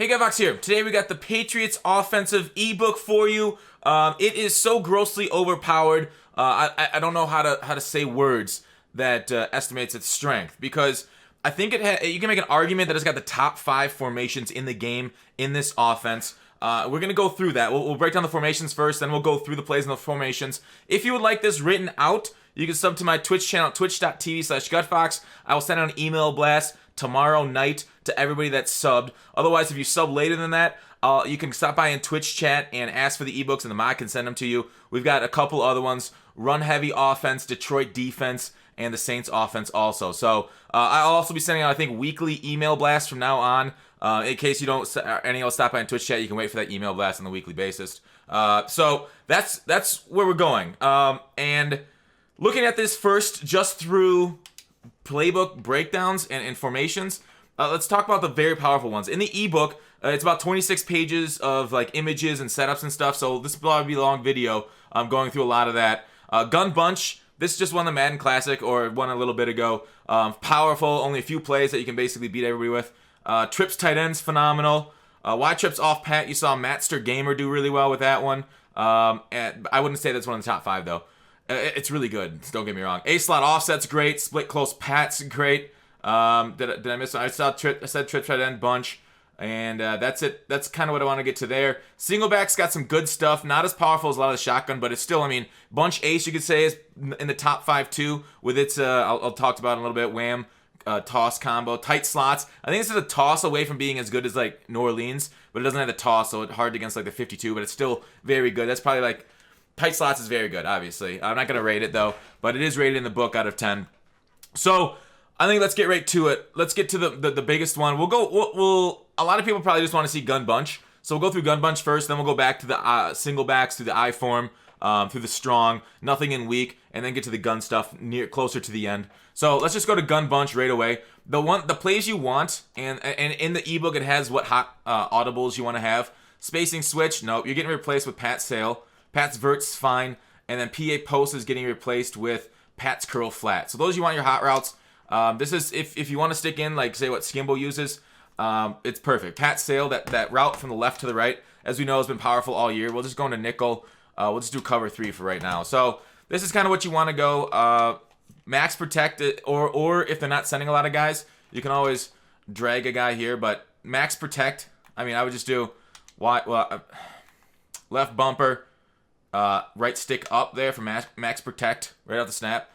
Hey, Gavox here. Today we got the Patriots offensive ebook for you. It is so grossly overpowered. I don't know how to say words that estimates its strength, because I think you can make an argument that it's got the top 5 formations in the game in this offense. We're gonna go through that. We'll break down the formations first, then we'll go through the plays and the formations. If you would like this written out, you can sub to my Twitch channel, twitch.tv/gutfox. I will send out an email blast tomorrow night to everybody that's subbed. Otherwise, if you sub later than that, you can stop by in Twitch chat and ask for the ebooks, and the mod can send them to you. We've got a couple other ones: Run Heavy Offense, Detroit Defense, and the Saints Offense also. So I'll also be sending out, I think, weekly email blasts from now on. In case you don't, any of us stop by in Twitch chat, you can wait for that email blast on the weekly basis. So that's where we're going. And looking at this first, just through playbook breakdowns and formations, let's talk about the very powerful ones. In the ebook, it's about 26 pages of like images and setups and stuff, so this will probably be a long video. I'm going through a lot of that. Gun Bunch, this just won the Madden Classic, or won a little bit ago. Powerful, only a few plays that you can basically beat everybody with. Trips tight ends, phenomenal. Y trips off pat, you saw Matster Gamer do really well with that one. And I wouldn't say that's one of the top 5 though. It's really good, don't get me wrong. A-slot offset's great. Split close pat's great. Did I miss one? I said trip tight end bunch. And that's it. That's kind of what I want to get to there. Singleback's got some good stuff. Not as powerful as a lot of the shotgun, but it's still, I mean, bunch ace, you could say, is in the top 5 too. With its, I'll talk about it in a little bit, wham, toss combo. Tight slots. I think this is a toss away from being as good as like New Orleans, but it doesn't have the toss, so it's hard against like the 52, but it's still very good. That's probably like, tight slots is very good, obviously. I'm not going to rate it though, but it is rated in the book out of 10. So I think let's get right to it. Let's get to the biggest one. We'll a lot of people probably just want to see Gun Bunch, so we'll go through Gun Bunch first, then we'll go back to the single backs, through the I form, through the strong, nothing in weak, and then get to the gun stuff closer to the end. So let's just go to Gun Bunch right away. The plays you want, and in the ebook it has what hot audibles you want to have. Spacing switch, nope, you're getting replaced with Pat Sale. Pat's vert's fine, and then PA post is getting replaced with Pat's curl flat. So those you want your hot routes. This is if you want to stick in, like say what Skimbo uses, it's perfect. Pat Sale, that route from the left to the right, as we know, has been powerful all year. We'll just go into nickel. We'll just do cover 3 for right now. So this is kind of what you want to go. Max protect, or if they're not sending a lot of guys, you can always drag a guy here. But max protect, I mean, I would just do left bumper, right stick up there for max protect right off the snap.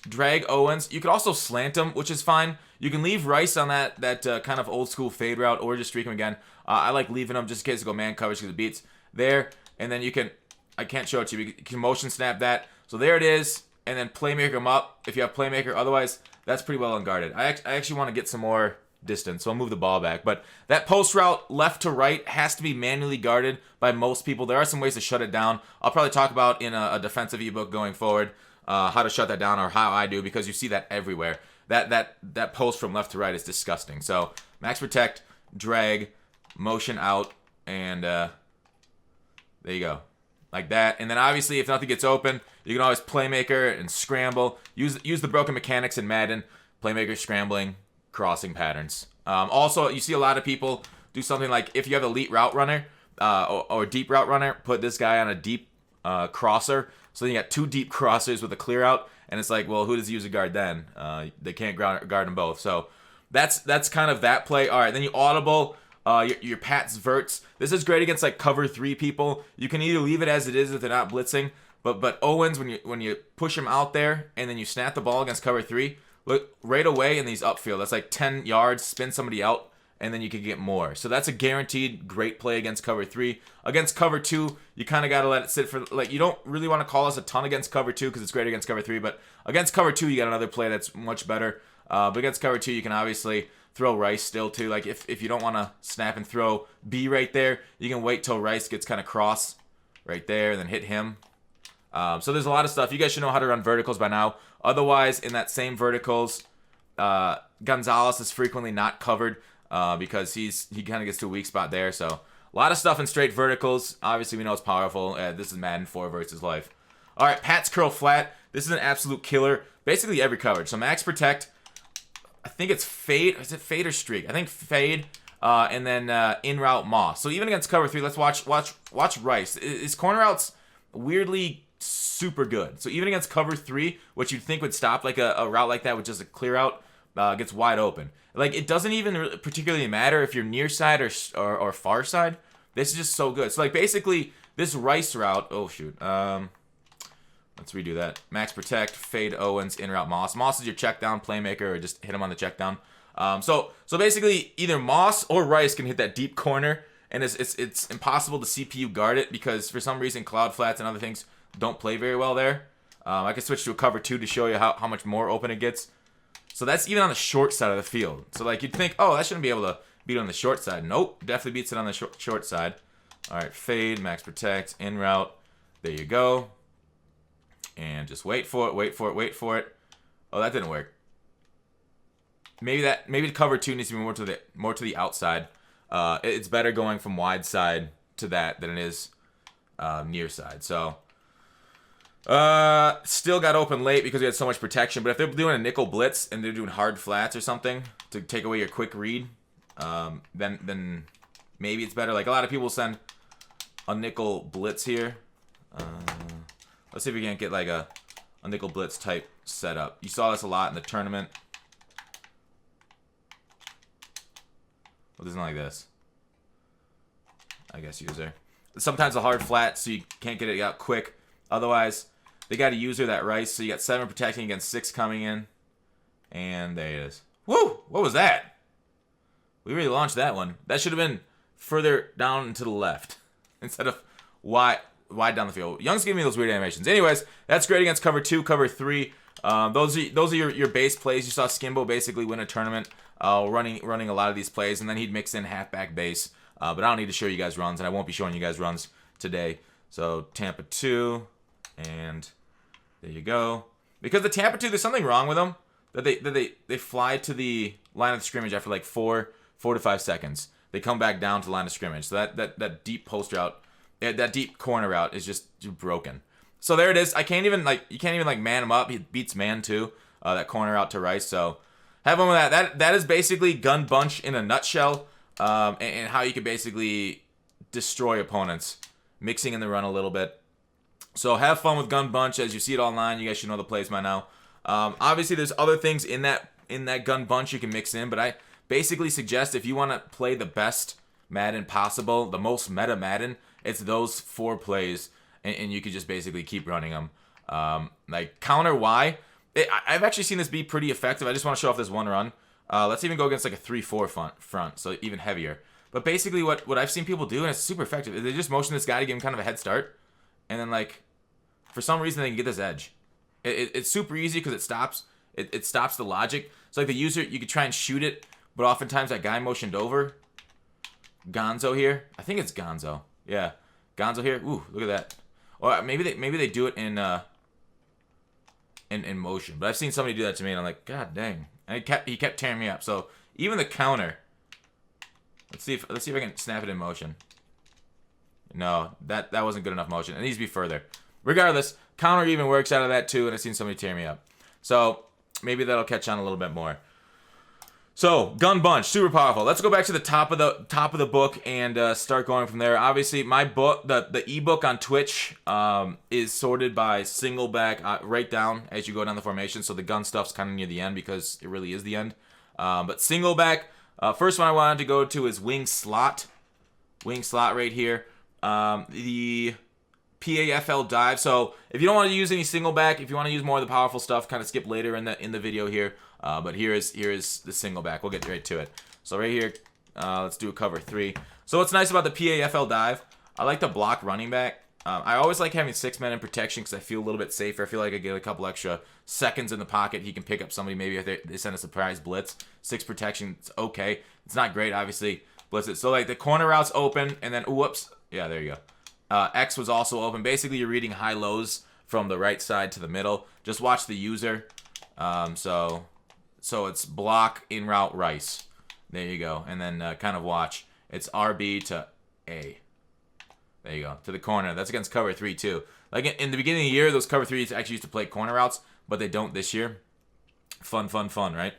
Drag Owens. You could also slant him, which is fine. You can leave Rice on that kind of old school fade route, or just streak him again. I like leaving him just in case to go man coverage because it beats there. And then you can, I can't show it to you, you can motion snap that. So there it is. And then playmaker him up if you have playmaker. Otherwise, that's pretty well unguarded. I actually want to get some more distance, so I'll move the ball back. But that post route left to right has to be manually guarded by most people. There are some ways to shut it down. I'll probably talk about in a defensive ebook going forward. How to shut that down, or how I do, because you see that everywhere. That post from left to right is disgusting. So max protect, drag, motion out, and there you go, like that. And then obviously if nothing gets open, you can always playmaker and scramble. Use the broken mechanics in Madden, playmaker, scrambling, crossing patterns. Also, you see a lot of people do something like, if you have elite route runner or deep route runner, put this guy on a deep crosser. So then you got 2 deep crossers with a clear out, and it's like, well, who does he use a guard then? They can't guard them both. So that's kind of that play. All right, then you audible your Pat's verts. This is great against like cover 3 people. You can either leave it as it is if they're not blitzing, but Owens, when you push him out there and then you snap the ball against cover 3, look right away in these upfield. That's like 10 yards, spin somebody out, and then you can get more. So that's a guaranteed great play against cover 3. Against cover 2, you kind of got to let it sit for, like, you don't really want to call us a ton against cover 2 because it's great against cover 3, but against cover 2, you got another play that's much better. But against cover 2, you can obviously throw Rice still too. Like if you don't want to snap and throw B right there, you can wait till Rice gets kind of cross right there and then hit him. So there's a lot of stuff. You guys should know how to run verticals by now. Otherwise, in that same verticals, Gonzalez is frequently not covered. Because he kind of gets to a weak spot there. So a lot of stuff in straight verticals. Obviously, we know it's powerful. This is Madden 4 versus life. All right, Pat's curl flat. This is an absolute killer. Basically every coverage. So max protect. I think it's fade. Is it fade or streak? I think fade. and then in route Moss. So even against cover 3, let's watch Rice. His corner routes weirdly super good. So even against cover 3, which you'd think would stop like a route like that with just a clear out, gets wide open. Like, it doesn't even particularly matter if you're near side or far side. This is just so good. So like basically this Rice route. Oh shoot. Let's redo that. Max protect, fade Owens, in route Moss. Moss is your check down playmaker, or just hit him on the check down. So basically either Moss or Rice can hit that deep corner, and it's impossible to CPU guard it because for some reason cloud flats and other things don't play very well there. I can switch to a cover 2 to show you how much more open it gets. So that's even on the short side of the field. So like you'd think, oh, that shouldn't be able to beat it on the short side. Nope, definitely beats it on the short side. All right, fade, max protect, in route. There you go. And just wait for it, wait for it, wait for it. Oh, that didn't work. Maybe the cover 2 needs to be more to the outside. It's better going from wide side to that than it is near side. So still got open late because we had so much protection. But if they're doing a nickel blitz and they're doing hard flats or something to take away your quick read, then maybe it's better. Like a lot of people send a nickel blitz here. Let's see if we can't get like a nickel blitz type setup. You saw this a lot in the tournament. Well, this isn't like this. I guess user. Sometimes a hard flat, so you can't get it out quick. Otherwise, they got a user that Rice, so you got 7 protecting against 6 coming in. And there it is. Woo! What was that? We really launched that one. That should have been further down and to the left instead of wide down the field. Young's giving me those weird animations. Anyways, that's great against cover 2, cover 3. Those are your base plays. You saw Skimbo basically win a tournament running a lot of these plays, and then he'd mix in halfback base. But I don't need to show you guys runs, and I won't be showing you guys runs today. So Tampa 2, and there you go. Because the Tampa 2, there's something wrong with them that they fly to the line of scrimmage after like 4 to 5 seconds. They come back down to the line of scrimmage. So that deep post route, that deep corner route is just broken. So there it is. You can't even man him up. He beats man too. That corner out to Rice. So have fun with that. That is basically Gun Bunch in a nutshell. And how you can basically destroy opponents, mixing in the run a little bit. So have fun with Gun Bunch as you see it online. You guys should know the plays by now. Obviously, there's other things in that Gun Bunch you can mix in, but I basically suggest if you want to play the best Madden possible, the most meta Madden, it's those 4 plays, and you can just basically keep running them. Like counter Y, I've actually seen this be pretty effective. I just want to show off this one run. Let's even go against like a 3-4 front, so even heavier. But basically what I've seen people do, and it's super effective, is they just motion this guy to give him kind of a head start. And then like, for some reason they can get this edge. It's super easy because it stops the logic. So like the user, you could try and shoot it, but oftentimes that guy motioned over. Gonzo here. I think it's Gonzo. Yeah. Gonzo here. Ooh, look at that. Or maybe they do it in motion. But I've seen somebody do that to me and I'm like, God dang. And he kept tearing me up. So even the counter. Let's see if I can snap it in motion. No, that wasn't good enough motion. It needs to be further. Regardless, counter even works out of that too, and I've seen somebody tear me up. So maybe that'll catch on a little bit more. So Gun Bunch, super powerful. Let's go back to the top of the book and start going from there. Obviously, my book, the ebook on Twitch, is sorted by single back right down as you go down the formation. So the gun stuff's kind of near the end because it really is the end. But single back, first one I wanted to go to is wing slot right here. The PAFL dive. So if you don't want to use any single back, if you want to use more of the powerful stuff, kind of skip later in the video here. But here is the single back. We'll get right to it. So right here, let's do a cover 3. So what's nice about the PAFL dive, I like the block running back. I always like having 6 men in protection because I feel a little bit safer. I feel like I get a couple extra seconds in the pocket. He can pick up somebody maybe if they send a surprise blitz. 6 protection, it's okay. It's not great, obviously. Blitz it. So like the corner route's open, and then whoops, yeah, there you go. X was also open. Basically, you're reading high lows from the right side to the middle. Just watch the user. So it's block in route Rice. There you go. And then kind of watch. It's RB to A. There you go. To the corner. That's against cover 3 too. Like in the beginning of the year, those cover 3s actually used to play corner routes, but they don't this year. Fun, right?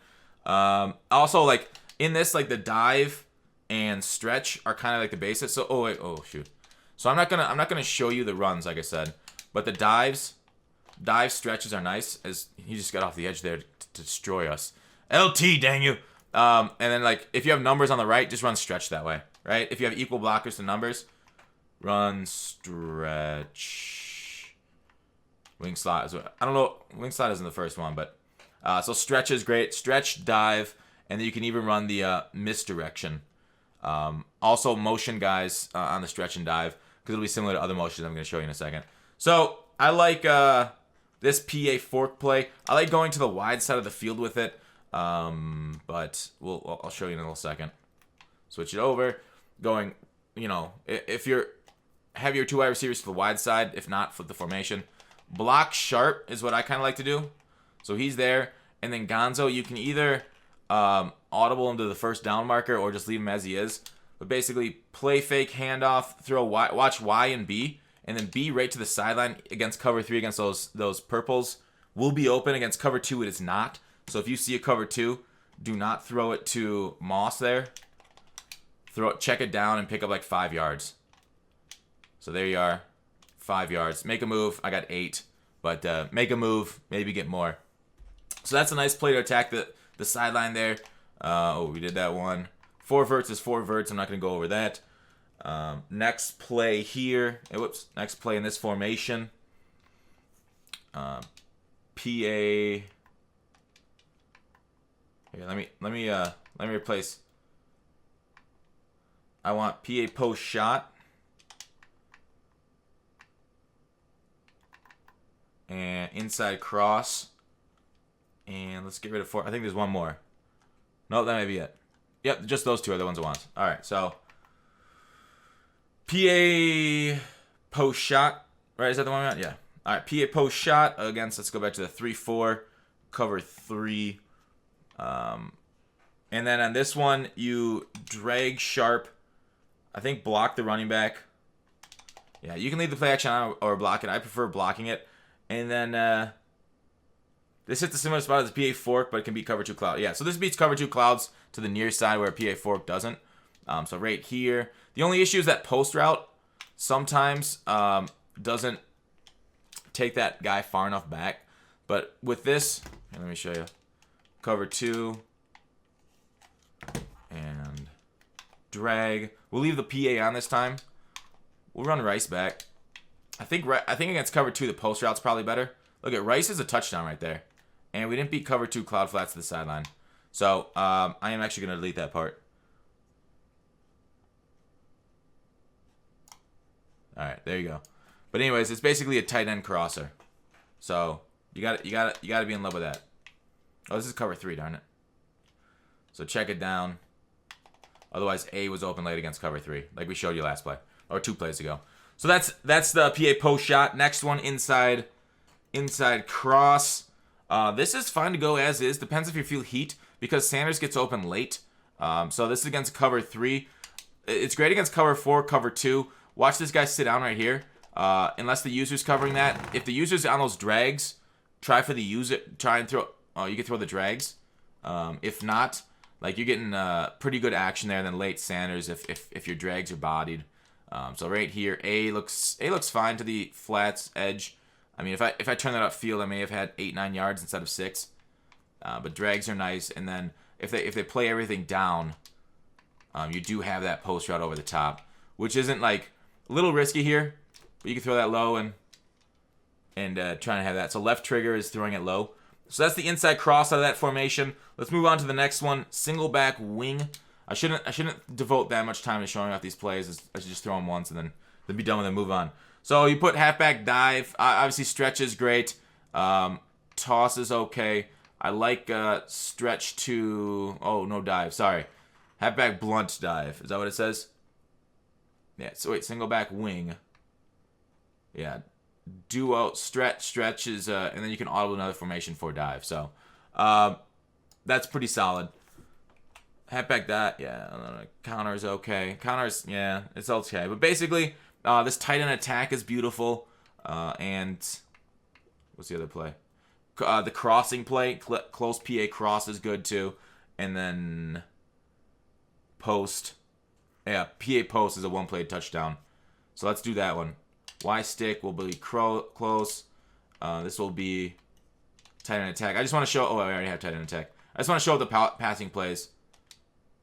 Also, like in this, like the dive and stretch are kind of like the basis. So oh shoot. So I'm not gonna show you the runs like I said, but the dive stretches are nice. As he just got off the edge there to destroy us. LT, dang you. And then like if you have numbers on the right, just run stretch that way, right? If you have equal blockers to numbers, run stretch. Wing slot is I don't know. Wing slot isn't the first one, but so stretch is great. Stretch, dive, and then you can even run the misdirection. Also motion guys on the stretch and dive because it'll be similar to other motions I'm going to show you in a second. So I like this PA fork play. I like going to the wide side of the field with it, but I'll show you in a little second. Switch it over, going. If you're have your 2 wide receivers to the wide side, if not, flip the formation. Block sharp is what I kind of like to do. So he's there, and then Gonzo, you can either audible him to the first down marker or just leave him as he is. But basically, play fake, handoff, throw Y, watch Y and B, and then B right to the sideline against cover 3 against those purples. Will be open against cover 2. It is not. So if you see a cover 2, do not throw it to Moss there. Check it down and pick up like 5 yards. So there you are, 5 yards. Make a move. I got 8, but make a move, maybe get more. So that's a nice play to attack the sideline there. We did that one. 4 verts is 4 verts. I'm not going to go over that. Next play here. Next play in this formation. PA. Here, let me replace. I want PA post shot. And inside cross. And let's get rid of 4. I think there's one more. No, that may be it. Yep, just those 2 are the ones I want. All right, so PA post shot. Right, is that the one we want? Yeah. All right, PA post shot against, let's go back to the 3-4, cover 3. And then on this one, you drag sharp. I think block the running back. Yeah, you can leave the play action on or block it. I prefer blocking it. And then this hits a similar spot as the PA fork, but it can beat cover 2 cloud. Yeah, so this beats cover 2 clouds to the near side where PA fork doesn't. So right here. The only issue is that post route sometimes doesn't take that guy far enough back. But with this, let me show you. Cover 2. And drag. We'll leave the PA on this time. We'll run Rice back. I think against cover 2, the post route's probably better. Look at Rice is a touchdown right there. And we didn't beat cover 2 cloud flats to the sideline. So I am actually going to delete that part. All right, there you go. But anyways, it's basically a tight end crosser. So you got to be in love with that. Oh, this is cover 3, darn it. So check it down. Otherwise, A was open late against cover 3, like we showed you last play or 2 plays ago. So that's the PA post shot. Next one, inside cross. This is fine to go as is. Depends if you feel heat because Sanders gets open late. So this is against cover 3. It's great against cover 4, cover 2. Watch this guy sit down right here. Unless the user's covering that. If the user's on those drags, try for the user. Try and throw. Oh, you can throw the drags. If not, like you're getting pretty good action there. And then late Sanders if your drags are bodied. So right here, A looks fine to the flats edge. I mean, if I turn that upfield, I may have had 8-9 yards instead of 6. But drags are nice, and then if they play everything down, you do have that post route over the top, which isn't like a little risky here, but you can throw that low and trying to have that. So left trigger is throwing it low. So that's the inside cross out of that formation. Let's move on to the next one, single back wing. I shouldn't devote that much time to showing off these plays. I should just throw them once and then be done with it and move on. So you put halfback dive. Obviously stretch is great. Toss is okay. I like stretch to... Oh, no dive. Sorry. Halfback blunt dive. Is that what it says? Yeah. So wait, single back wing. Yeah. Duo stretch is... and then you can audible another formation for dive. So that's pretty solid. Halfback that, yeah, I don't know. Counter is okay. Counter's, yeah, it's okay. But basically, this tight end attack is beautiful. And what's the other play? The crossing play, close PA cross is good too. And then post Yeah, PA post is a one-play touchdown. So let's do that one. Y stick will be close. This will be tight end attack. I just want to show. Oh, I already have tight end attack. I just want to show the passing plays.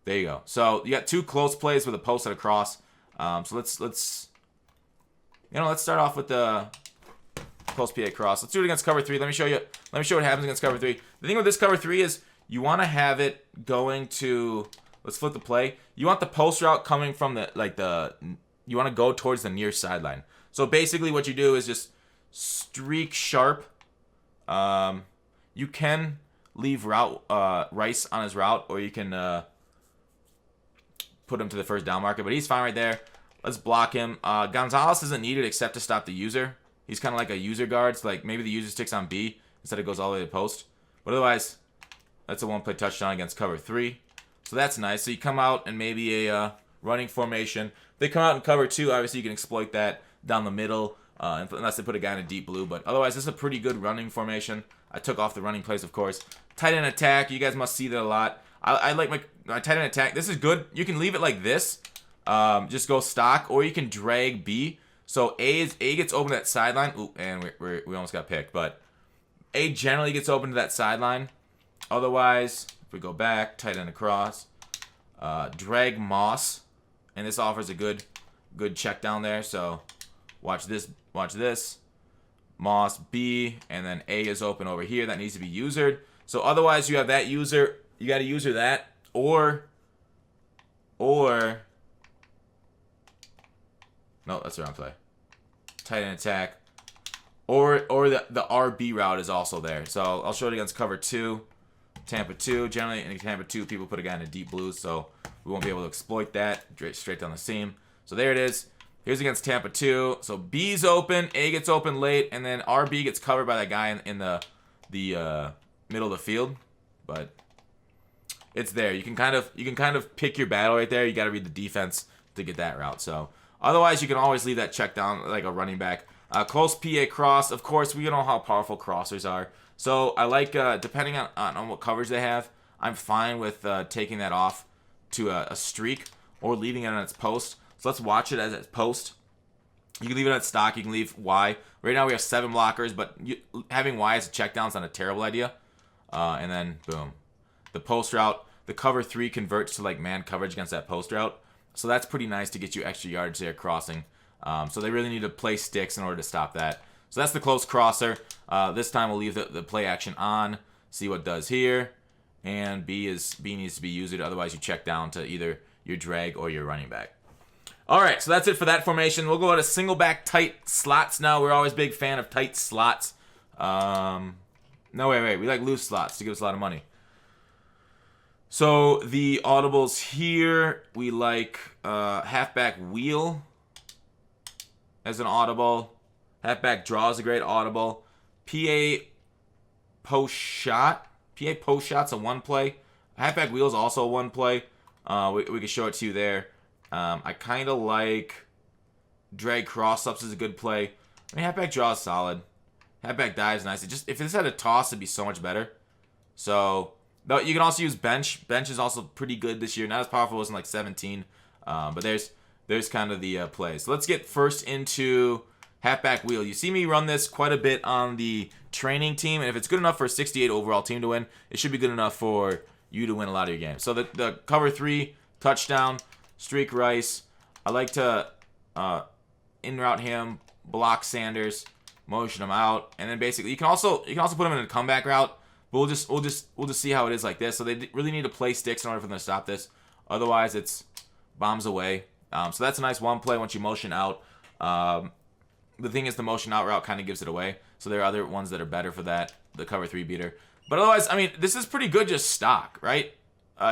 There you go. So you got two close plays with a post and a cross. So let's start off with the post PA cross. Let's do it against cover 3. Let me show you. Let me show what happens against cover 3. The thing with this cover 3 is you want to have it going to. Let's flip the play. You want the post route coming from you want to go towards the near sideline. So basically what you do is just streak sharp. You can leave Rice on his route, or you can put him to the first down marker, but he's fine right there. Let's block him. Gonzalez isn't needed except to stop the user. He's kind of like a user guard, so like maybe the user sticks on B instead it goes all the way to the post. But otherwise, that's a one-play touchdown against cover 3. So that's nice. So you come out in maybe a running formation. If they come out in cover 2, obviously you can exploit that down the middle, unless they put a guy in a deep blue. But otherwise, this is a pretty good running formation. I took off the running plays, of course. Tight end attack. You guys must see that a lot. I like my tight end attack. This is good. You can leave it like this. Just go stock, or you can drag B. So A gets open to that sideline. Ooh, and we almost got picked. But A generally gets open to that sideline. Otherwise, if we go back, tight end across, drag Moss, and this offers a good check down there. So watch this, Moss B, and then A is open over here. That needs to be usered. So otherwise, you have that user. You got to user that, or no, that's the wrong play. Tight end attack, or the RB route is also there. So I'll show it against cover 2. Tampa 2. Generally, in Tampa 2, people put a guy in a deep blue, so we won't be able to exploit that straight down the seam. So there it is. Here's against Tampa 2. So B's open, A gets open late, and then RB gets covered by that guy in the middle of the field. But it's there. You can kind of pick your battle right there. You got to read the defense to get that route. So otherwise, you can always leave that check down like a running back. Close PA cross. Of course, we know how powerful crossers are. So I like, depending on what coverage they have, I'm fine with taking that off to a streak or leaving it on its post. So let's watch it as its post. You can leave it at stock. You can leave Y. Right now we have 7 blockers, but having Y as a check down is not a terrible idea. And then, boom. The post route, the cover 3 converts to like man coverage against that post route. So that's pretty nice to get you extra yards there crossing. So they really need to play sticks in order to stop that. So that's the close crosser. This time we'll leave the play action on. See what it does here. And B needs to be used. Otherwise you check down to either your drag or your running back. All right, so that's it for that formation. We'll go to single back tight slots now. We're always a big fan of tight slots. No, wait. We like loose slots to give us a lot of money. So the audibles here, we like halfback wheel as an audible. Halfback draw is a great audible. PA post shot. PA post shot's a one play. Halfback wheel is also a one play. We can show it to you there. I kind of like drag cross ups is a good play. I mean, halfback draw is solid. Halfback dive is nice. If this had a toss, it'd be so much better. So you can also use bench. Bench is also pretty good this year. Not as powerful as in like 17. But there's kind of the play. So let's get first into halfback wheel. You see me run this quite a bit on the training team, and if it's good enough for a 68 overall team to win, it should be good enough for you to win a lot of your games. So the cover 3 touchdown, streak Rice. I like to in route him, block Sanders, motion him out, and then basically you can also put him in a comeback route. But we'll just see how it is like this. So they really need to play sticks in order for them to stop this. Otherwise, it's bombs away. So that's a nice one play once you motion out. The thing is, the motion out route kind of gives it away. So there are other ones that are better for that, the cover 3 beater. But otherwise, I mean, this is pretty good just stock, right?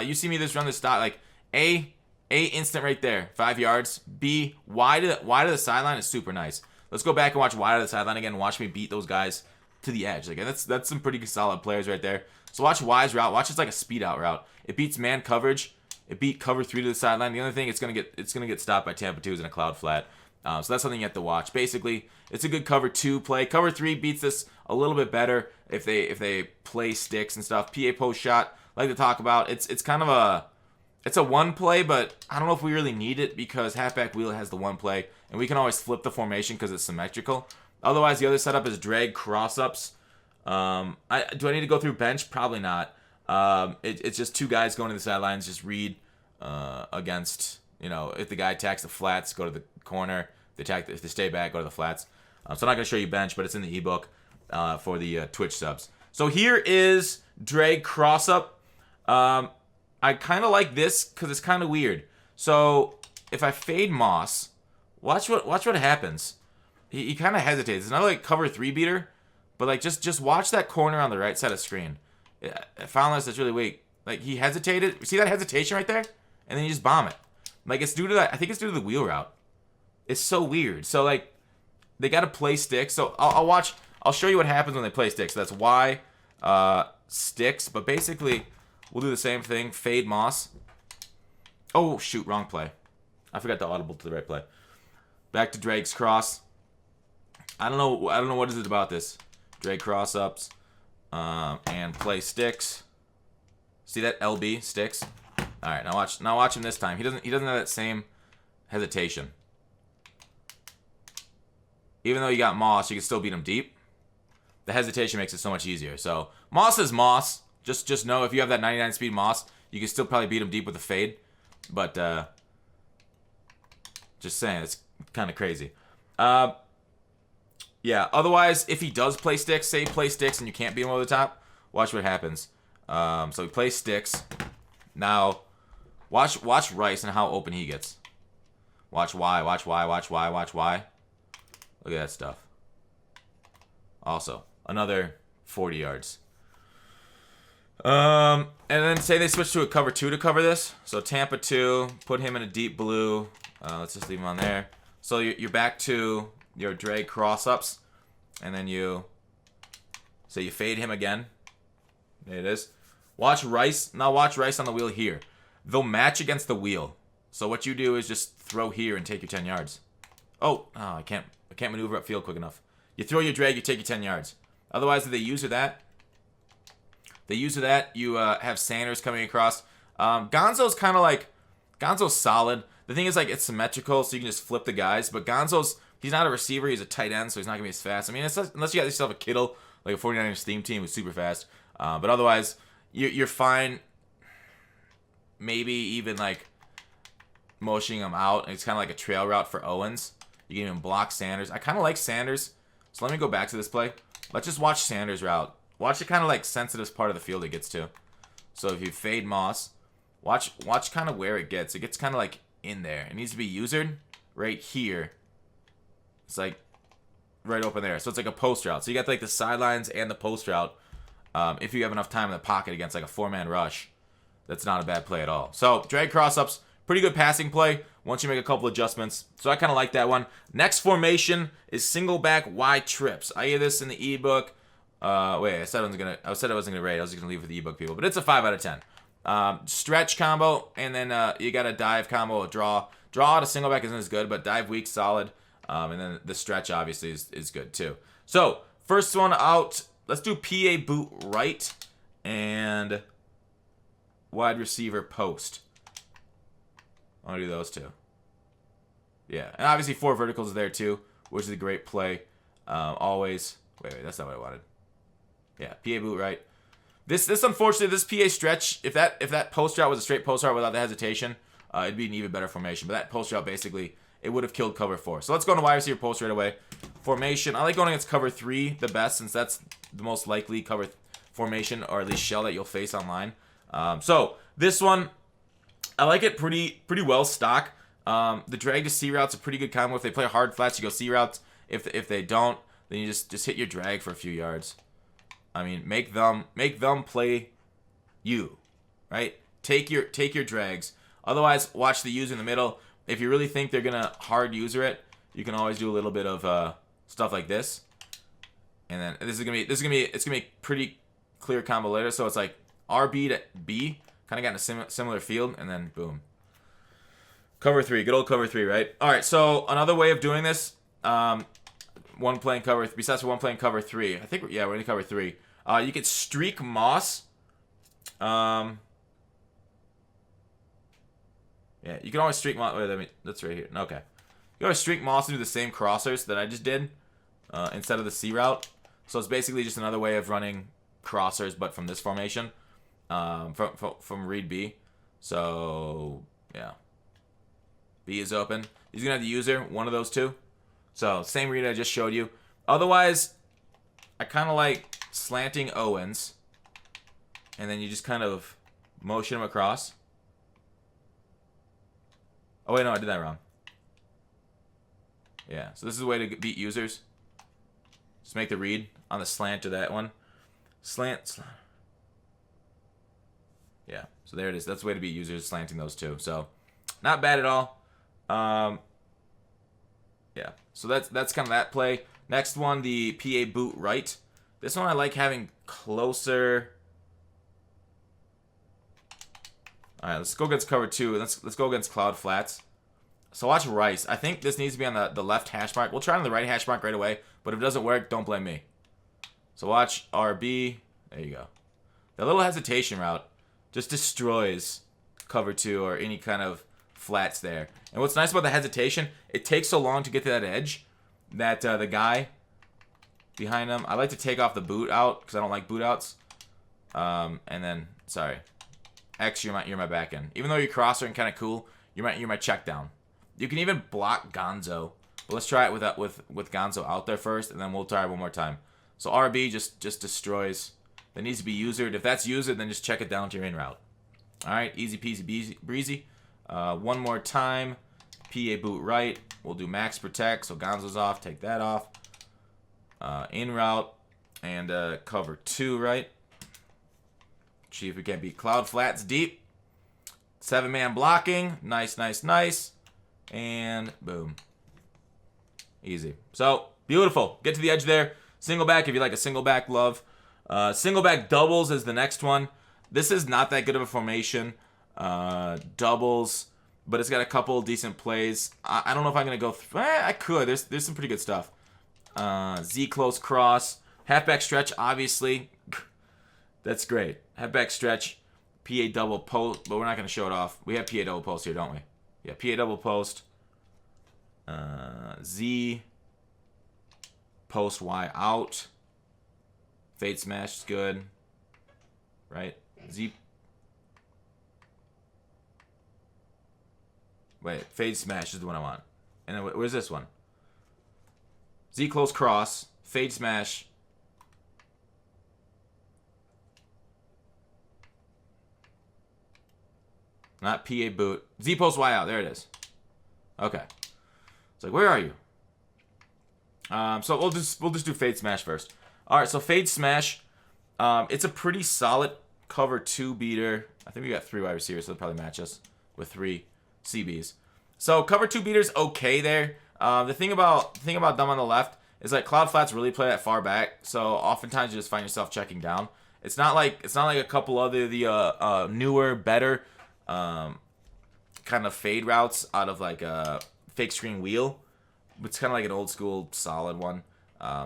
You see me just run this stock, like A instant right there, 5 yards. B, wide to the sideline is super nice. Let's go back and watch wide to the sideline again and watch me beat those guys to the edge. Again, that's some pretty solid players right there. So watch Y's route. Watch it's like a speed out route. It beats man coverage. It beat cover 3 to the sideline. The only thing it's gonna get stopped by Tampa 2 is in a cloud flat. So that's something you have to watch. Basically, it's a good cover 2 play. Cover 3 beats this a little bit better if they play sticks and stuff. PA post shot, like to talk about. It's kind of It's a one play, but I don't know if we really need it because halfback wheel has the one play, and we can always flip the formation because it's symmetrical. Otherwise, the other setup is drag cross-ups. Do I need to go through bench? Probably not. It's just two guys going to the sidelines. Just read against, if the guy attacks the flats, go to the corner. If they stay back, go to the flats. So I'm not going to show you bench, but it's in the ebook for the Twitch subs. So here is drag cross-up. I kind of like this because it's kind of weird. So if I fade Moss, watch what happens. He kind of hesitates. It's not like cover 3 beater, but like just watch that corner on the right side of the screen. I found this that's really weak. Like he hesitated. See that hesitation right there? And then you just bomb it. Like it's due to that. I think it's due to the wheel route. It's so weird. So like they got to play sticks. So I'll watch. I'll show you what happens when they play sticks. So that's why sticks. But basically, we'll do the same thing. Fade Moss. Oh shoot, wrong play. I forgot the audible to the right play. Back to Drake's cross. I don't know what is it about this. Drag cross ups and play sticks. See that LB sticks? All right, now watch him this time. He doesn't have that same hesitation. Even though you got Moss, you can still beat him deep. The hesitation makes it so much easier. So Moss is Moss. Just know if you have that 99 speed Moss, you can still probably beat him deep with a fade. But just saying, it's kind of crazy. Yeah, otherwise, if he does play sticks, say he plays sticks and you can't beat him over the top, watch what happens. So he plays sticks. Now, watch Rice and how open he gets. Watch Y. Look at that stuff. Also, another 40 yards. And then say they switch to a cover 2 to cover this. So Tampa 2, put him in a deep blue. Let's just leave him on there. So you're back to your drag cross-ups. And then you fade him again. There it is. Watch Rice. Now watch Rice on the wheel here. They'll match against the wheel. So what you do is just throw here and take your 10 yards. Oh, I can't maneuver upfield quick enough. You throw your drag, you take your 10 yards. Otherwise, if they use that, you have Sanders coming across. Gonzo's kind of like, Gonzo's solid. The thing is, like, it's symmetrical, so you can just flip the guys. But Gonzo's, he's not a receiver, he's a tight end, so he's not going to be as fast. I mean, unless you got yourself a Kittle, like a 49ers theme team who's super fast. But otherwise, you're fine. Maybe even, like, motioning him out. It's kind of like a trail route for Owens. You can even block Sanders. I kind of like Sanders. So let me go back to this play. Let's just watch Sanders' route. Watch the kind of, like, sensitive part of the field it gets to. So if you fade Moss, watch kind of where it gets. It gets kind of, like, in there. It needs to be usered right here. It's like right open there. So it's like a post route. So you got like the sidelines and the post route. If you have enough time in the pocket against like a 4-man rush, that's not a bad play at all. So drag cross-ups, pretty good passing play once you make a couple adjustments. So I kind of like that one. Next formation is single back Y trips. I hear this in the ebook. Wait, I said I wasn't gonna rate. I was just gonna leave it for the ebook people, but it's a 5 out of 10. Stretch combo, and then you got a dive combo, a draw. Draw out a single back isn't as good, but dive weak, solid. And then the stretch obviously is good too. So first one out, let's do PA boot right and wide receiver post. I want to do those two. Yeah, and obviously 4 verticals is there too, which is a great play. Always. Wait, that's not what I wanted. Yeah, PA boot right. This unfortunately, this PA stretch, if that post route was a straight post route without the hesitation, it'd be an even better formation. But that post route basically, it would have killed cover 4. So let's go into wide receiver post right away. Formation, I like going against cover 3 the best, since that's the most likely cover formation, or at least shell that you'll face online. So this one, I like it pretty well stock. The drag to C route's a pretty good combo. If they play hard flats, you go C routes. If they don't, then you just hit your drag for a few yards. I mean, make them play you, right? Take your drags. Otherwise, watch the user in the middle. If you really think they're gonna hard user it, you can always do a little bit of stuff like this. And then it's gonna be a pretty clear combo later. So it's like RB to B, kind of got in a similar field, and then boom. Cover 3, good old cover 3, right? All right. So another way of doing this, one playing cover. Besides for one playing cover 3, I think we're in cover 3. You could streak Moss. Yeah, you can always streak Moss. Wait, that's right here. Okay. You can always streak Moss and do the same crossers that I just did instead of the C route. So it's basically just another way of running crossers, but from this formation, from read B. So, yeah. B is open. He's going to have the user, one of those two. So, same read I just showed you. Otherwise, I kind of like slanting Owens. And then you just kind of motion him across. Oh, wait, no, I did that wrong. Yeah, so this is a way to beat users. Just make the read on the slant to that one. Slant. Yeah, so there it is. That's the way to beat users, slanting those two. So, not bad at all. Yeah, so that's kind of that play. Next one, the PA boot right. This one I like having closer. All right, let's go against cover 2. Let's go against cloud flats. So watch Rice. I think this needs to be on the left hash mark. We'll try on the right hash mark right away, but if it doesn't work, don't blame me. So watch RB. There you go. The little hesitation route just destroys cover 2 or any kind of flats there. And what's nice about the hesitation, it takes so long to get to that edge that the guy behind him, I like to take off the boot out because I don't like boot outs. And then, sorry, X, you're my back end. Even though you're crosser and kind of cool, you're my check down. You can even block Gonzo. But let's try it with Gonzo out there first, and then we'll try it one more time. So RB just destroys. That needs to be usered. If that's usered, then just check it down to your in route. All right, easy peasy breezy. One more time. PA boot right. We'll do max protect. So Gonzo's off. Take that off. In route and cover 2 right. See if we can beat cloud flats deep. 7-man blocking. Nice, nice, nice. And boom. Easy. So, beautiful. Get to the edge there. Single back if you like a single back, love. Single back doubles is the next one. This is not that good of a formation. Doubles, but it's got a couple decent plays. I don't know if I'm going to go through. I could. There's some pretty good stuff. Z close cross. Halfback stretch, obviously. That's great. Halfback stretch. PA double post, but we're not going to show it off. We have PA double post here, don't we? Yeah, PA double post. Z post Y out. Fade smash is good. Right? Z. Wait, fade smash is the one I want. And then where's this one? Z close cross. Fade smash. Not PA boot. Z post Y out. There it is. Okay. It's like, where are you? So we'll just do fade smash first. All right. So fade smash. It's a pretty solid cover 2 beater. I think we got 3 wide receivers, so they'll probably match us with 3 CBs. So cover 2 beaters okay there. The thing about them on the left is like cloud flats really play that far back. So oftentimes you just find yourself checking down. It's not like a couple other the newer, better kind of fade routes out of like a fake screen wheel. It's kind of like an old school solid one.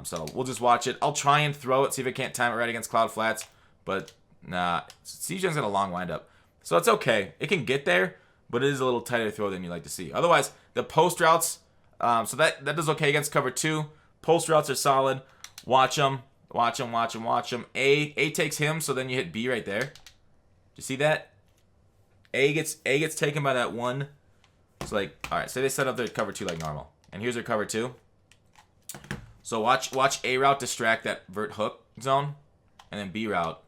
So we'll just watch it. I'll try and throw it, see if I can't time it right against cloud flats. But nah, CJ's got a long windup. So it's okay. It can get there, but it is a little tighter throw than you like to see. Otherwise, the post routes, so that does okay against cover 2. Post routes are solid. Watch them. Watch them, watch them, watch them. A takes him, so then you hit B right there. Do you see that? A gets taken by that one. It's like, all right, say they set up their cover 2 like normal. And here's their cover 2. So watch A route distract that vert hook zone, and then B route.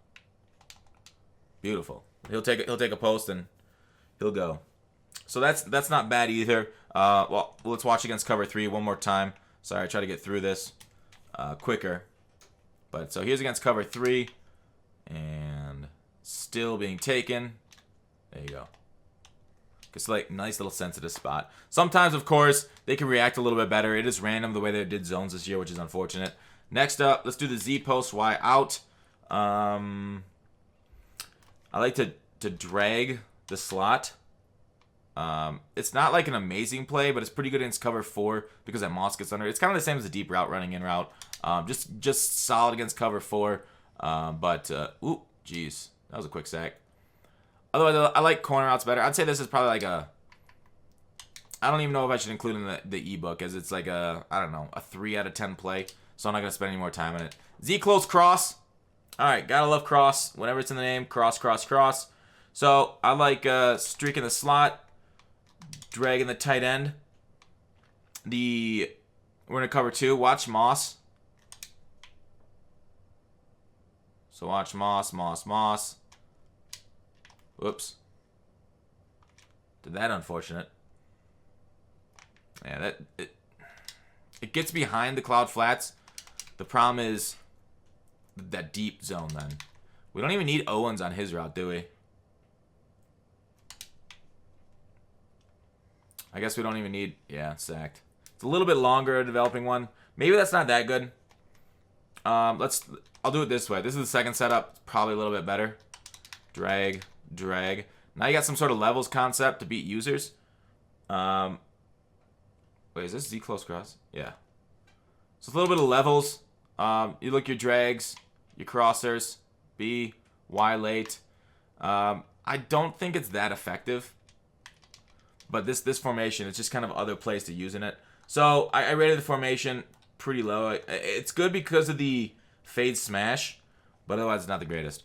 Beautiful. He'll take a post and he'll go. So that's not bad either. Well, let's watch against cover 3 one more time. Sorry, I try to get through this quicker. But so here's against cover 3, and still being taken. There you go. It's like nice little sensitive spot. Sometimes, of course, they can react a little bit better. It is random the way they did zones this year, which is unfortunate. Next up, let's do the Z post Y out. I like to drag the slot. It's not like an amazing play, but it's pretty good against cover 4 because that Moss gets under. It's kind of the same as the deep route running in route. Just solid against cover 4. Ooh, jeez, that was a quick sack. Otherwise, I like corner routes better. I'd say this is probably like a I don't even know if I should include in the ebook, as it's like a, I don't know, a 3 out of 10 play. So I'm not going to spend any more time on it. Z close cross. All right, gotta love cross. Whenever it's in the name, cross, cross, cross. So I like streak in the slot, drag in the tight end. We're going to cover 2. Watch Moss. So watch Moss, Moss, Moss. Whoops. Did that unfortunate. Yeah, it gets behind the cloud flats. The problem is that deep zone then. We don't even need Owens on his route, do we? I guess we don't even need... Yeah, sacked. It's a little bit longer, a developing one. Maybe that's not that good. I'll do it this way. This is the second setup. It's probably a little bit better. Drag, drag. Now you got some sort of levels concept to beat users. Wait, is this Z close cross? Yeah. So it's a little bit of levels. You look your drags, your crossers, B, Y late. I don't think it's that effective. But this formation, it's just kind of other plays to use in it. So I rated the formation pretty low. It's good because of the fade smash, but otherwise it's not the greatest.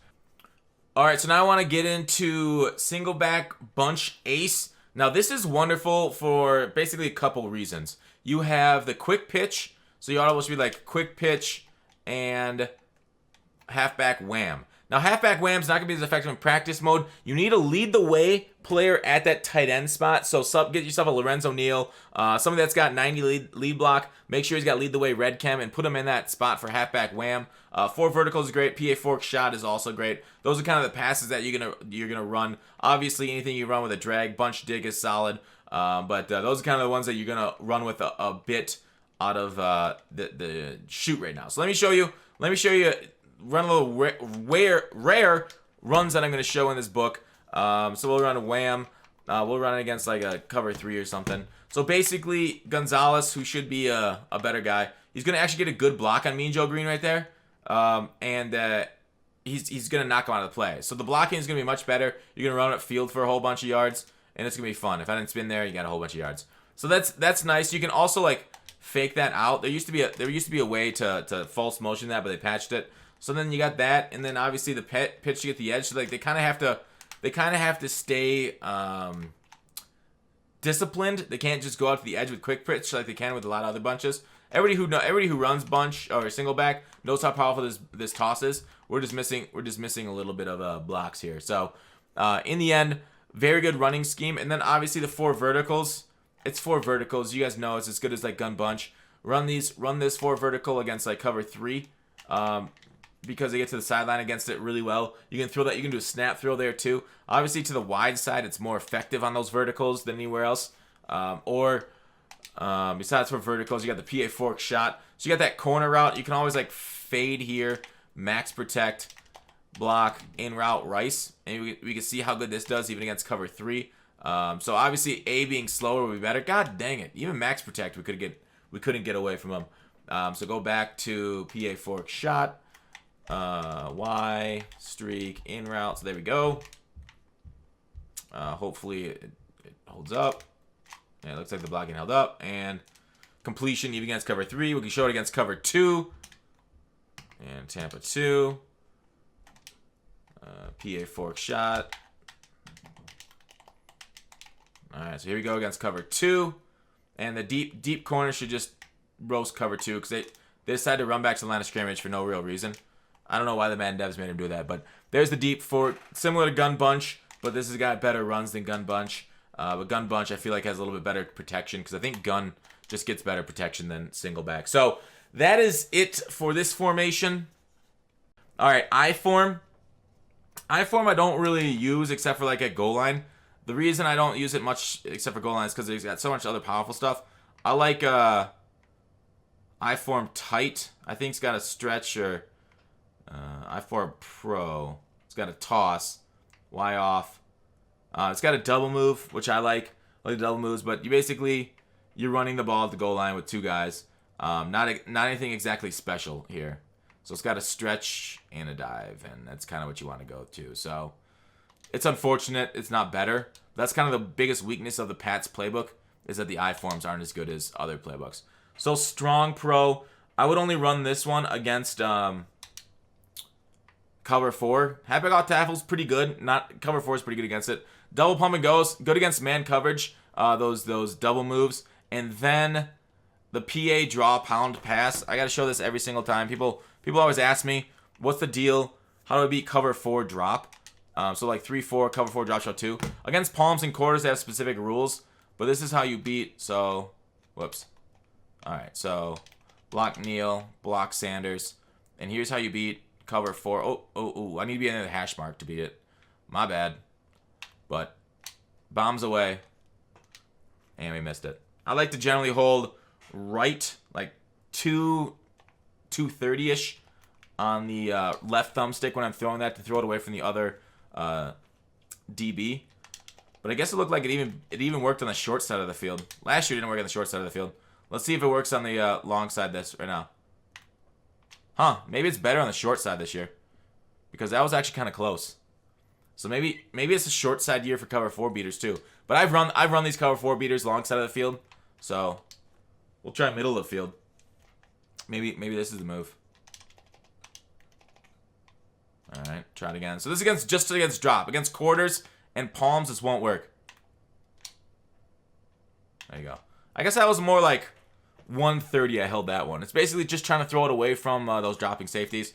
All right, so now I want to get into single back bunch ace. Now this is wonderful for basically a couple reasons. You have the quick pitch, so you ought to be like quick pitch and halfback wham. Now halfback wham's not gonna be as effective in practice mode. You need a lead the way player at that tight end spot. So get yourself a Lorenzo Neal, somebody that's got 90 lead block. Make sure he's got lead the way red chem and put him in that spot for halfback wham. 4 vertical is great. PA fork shot is also great. Those are kind of the passes that you're gonna run. Obviously, anything you run with a drag bunch dig is solid. But those are kind of the ones that you're gonna run with a bit out of the shoot right now. So let me show you. Run a little rare runs that I'm gonna show in this book. So we'll run a wham. We'll run it against like a cover 3 or something. So basically, Gonzalez, who should be a better guy, he's gonna actually get a good block on Mean Joe Green right there. And he's gonna knock him out of the play. So the blocking is gonna be much better. You're gonna run up field for a whole bunch of yards, and it's gonna be fun. If I didn't spin there, you got a whole bunch of yards. So that's nice. You can also like fake that out. There used to be a way to false motion that, but they patched it. So then you got that, and then obviously the pitch to get the edge. So like they kind of have to stay disciplined. They can't just go out to the edge with quick pitch like they can with a lot of other bunches. Everybody who runs bunch or single back knows how powerful this toss is. We're just missing a little bit of blocks here. So in the end, very good running scheme, and then obviously the 4 verticals. It's 4 verticals. You guys know it's as good as like gun bunch. Run this 4 vertical against like cover 3. Because they get to the sideline against it really well. You can throw that. You can do a snap throw there too. Obviously, to the wide side, it's more effective on those verticals than anywhere else. Besides for verticals, you got the PA fork shot. So you got that corner route. You can always like fade here, max protect, block, in route Rice, and we can see how good this does even against cover 3. So obviously, A being slower would be better. God dang it! Even max protect, we couldn't get away from him. So go back to PA fork shot. Y streak in route. So there we go. Hopefully it holds up. Yeah, it looks like the blocking held up. And completion even against cover 3. We can show it against cover 2. And Tampa 2. PA fork shot. Alright, so here we go against cover 2. And the deep corner should just roast cover 2 because they decided to run back to the line of scrimmage for no real reason. I don't know why the Madden devs made him do that, but there's the deep fork, similar to Gun Bunch, but this has got better runs than Gun Bunch. But Gun Bunch, I feel like, has a little bit better protection because I think Gun just gets better protection than single back. So that is it for this formation. All right, I form I don't really use except for like at goal line. The reason I don't use it much except for goal line is because it's got so much other powerful stuff. I like I form tight. I think it's got a stretch or I form pro. It's got a toss, Y off. It's got a double move, which I like the double moves. But you're running the ball at the goal line with 2 guys. Not anything exactly special here. So it's got a stretch and a dive, and that's kind of what you want to go to. So it's unfortunate it's not better. That's kind of the biggest weakness of the Pats playbook is that the I forms aren't as good as other playbooks. So Strong Pro, I would only run this one against cover 4. Halfback off tackle's pretty good. Not cover 4 is pretty good against it. Double pump and goes, good against man coverage. Those double moves, and then the PA draw pound pass. I gotta show this every single time. People always ask me, what's the deal? How do I beat cover 4 drop? So like 3-4 cover 4 drop shot 2 against palms and quarters. They have specific rules, but this is how you beat. So, whoops. All right, so block Neal, block Sanders, and here's how you beat cover 4. Oh, I need to be in the hash mark to beat it. My bad. But bombs away, and we missed it. I like to generally hold right, like 230-ish on the left thumbstick when I'm throwing that to throw it away from the other DB. But I guess it looked like it even worked on the short side of the field. Last year it didn't work on the short side of the field. Let's see if it works on the long side this right now. Huh, maybe it's better on the short side this year, because that was actually kind of close. So maybe it's a short side year for cover 4 beaters too. But I've run these cover 4 beaters long side of the field. So we'll try middle of the field. Maybe this is the move. All right, try it again. So this is just against drop. Against quarters and palms, this won't work. There you go. I guess that was more like 130. I held that one. It's basically just trying to throw it away from those dropping safeties.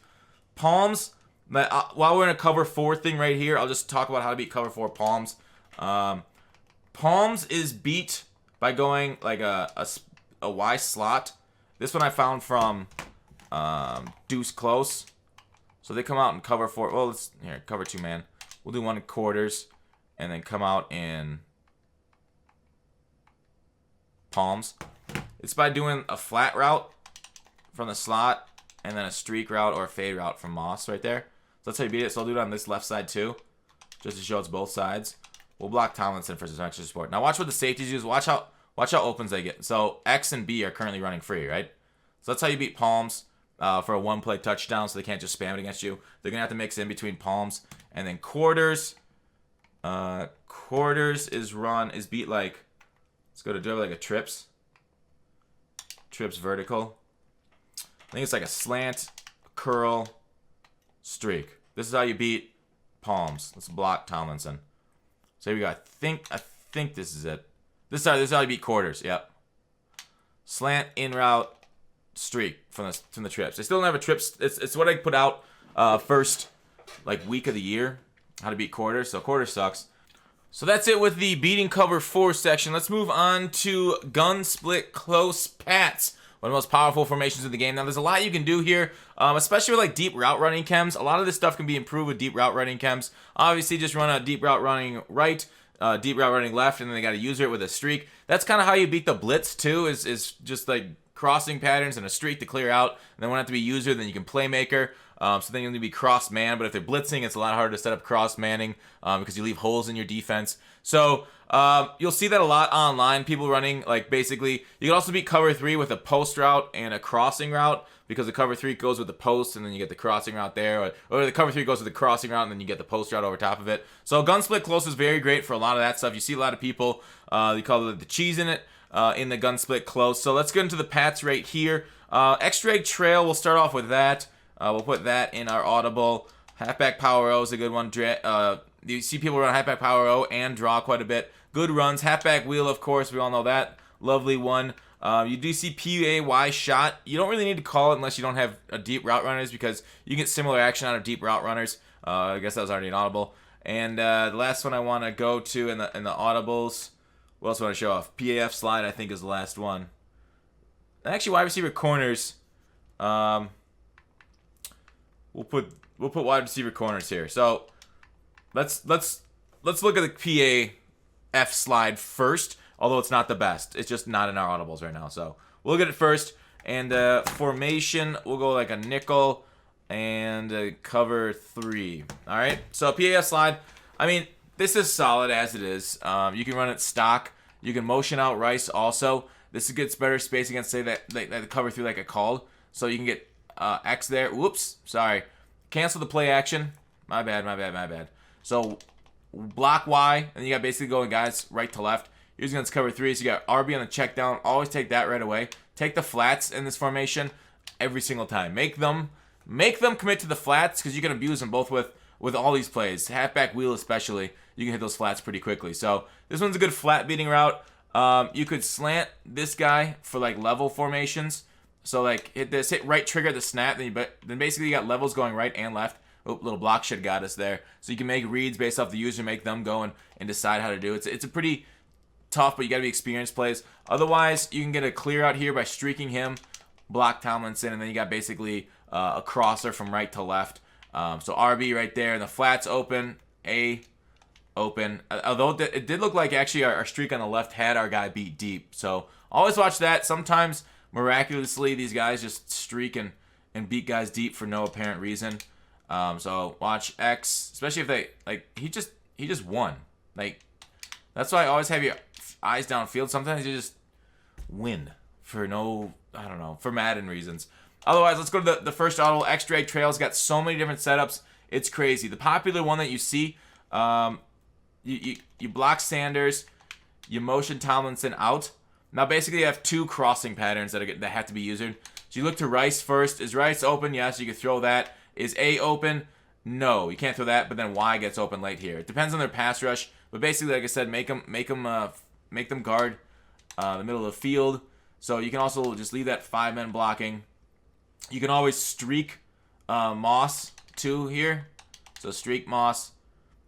Palms, while we're in a cover 4 thing right here, I'll just talk about how to beat cover 4 palms. Palms is beat by going like a Y slot. This one I found from Deuce Close. So they come out and cover 4. Well, let's cover 2 man. We'll do one in quarters, and then come out in palms. It's by doing a flat route from the slot, and then a streak route or a fade route from Moss right there. So that's how you beat it. So I'll do it on this left side too, just to show it's both sides. We'll block Tomlinson for some extra support. Now watch what the safeties use. Watch how opens they get. So X and B are currently running free, right? So that's how you beat palms for a 1-play touchdown, so they can't just spam it against you. They're gonna have to mix in between palms. And then quarters. Quarters is beat like, let's go to, do I have like a trips? Trips vertical. I think it's like a slant, curl, streak. This is how you beat palms. Let's block Tomlinson. So here we go. I think this is it. This is how you beat quarters. Yep. Slant, in route, streak from the trips. I still don't have a trips. It's what I put out first like week of the year. How to beat quarters. So quarters sucks. So that's it with the beating cover 4 section. Let's move on to gun split close pats. One of the most powerful formations in the game. Now, there's a lot you can do here, especially with like deep route running chems. A lot of this stuff can be improved with deep route running chems. Obviously, just run a deep route running right, deep route running left, and then they got to use it with a streak. That's kind of how you beat the blitz too. Is just like crossing patterns and a streak to clear out. And then when it have to be user, then you can playmaker. So then you'll need to be cross man, but if they're blitzing, it's a lot harder to set up cross manning because you leave holes in your defense. So you'll see that a lot online. People running like basically, you can also beat cover 3 with a post route and a crossing route because the cover 3 goes with the post and then you get the crossing route there, or the cover 3 goes with the crossing route and then you get the post route over top of it. So gun split close is very great for a lot of that stuff. You see a lot of people, they call it the cheese in it. In the gun split close. So let's get into the pats right here. XRay Trail, we'll start off with that. We'll put that in our audible. Halfback Power O is a good one. You see people run Halfback Power O and draw quite a bit. Good runs. Halfback Wheel, of course. We all know that. Lovely one. You do see PAY shot. You don't really need to call it unless you don't have a deep route runners because you get similar action out of deep route runners. I guess that was already an audible. And the last one I want to go to in the audibles. What else do I want to show off? PAF slide, I think, is the last one. Actually, wide receiver corners. We'll put wide receiver corners here. So let's look at the PAF slide first. Although it's not the best, it's just not in our audibles right now. So we'll look at it first. And formation, we'll go like a nickel and cover 3. All right. So PAF slide. I mean, this is solid as it is. You can run it stock. You can motion out Rice also. This gets better space against, say, that the cover 3 like I called. So you can get X there. Whoops. Sorry. Cancel the play action. My bad. So block Y. And you got basically going guys right to left. Here's against cover 3. So you got RB on the check down. Always take that right away. Take the flats in this formation every single time. Make them commit to the flats because you can abuse them both with all these plays. Halfback wheel especially. You can hit those flats pretty quickly. So this one's a good flat beating route. You could slant this guy for like level formations. So like hit right trigger at the snap. Then basically you got levels going right and left. Oh, little block shit got us there. So you can make reads based off the user, make them go and decide how to do it. It's a pretty tough, but you got to be experienced plays. Otherwise, you can get a clear out here by streaking him, block Tomlinson, and then you got basically a crosser from right to left. So RB right there, and the flats open, A open. Although it did look like actually our streak on the left had our guy beat deep. So always watch that. Sometimes miraculously these guys just streak and beat guys deep for no apparent reason. So watch X, especially if they he just won. Like that's why I always have your eyes downfield. Sometimes you just win for for Madden reasons. Otherwise, let's go to the first audible. XRay Trail's got so many different setups. It's crazy. The popular one that you see, you block Sanders, you motion Tomlinson out. Now basically you have two crossing patterns that have to be used. So you look to Rice first. Is Rice open? Yes, you can throw that. Is A open? No, you can't throw that. But then Y gets open late here. It depends on their pass rush. But basically, like I said, make them guard the middle of the field. So you can also just leave that 5-man blocking. You can always streak Moss too here. So streak Moss,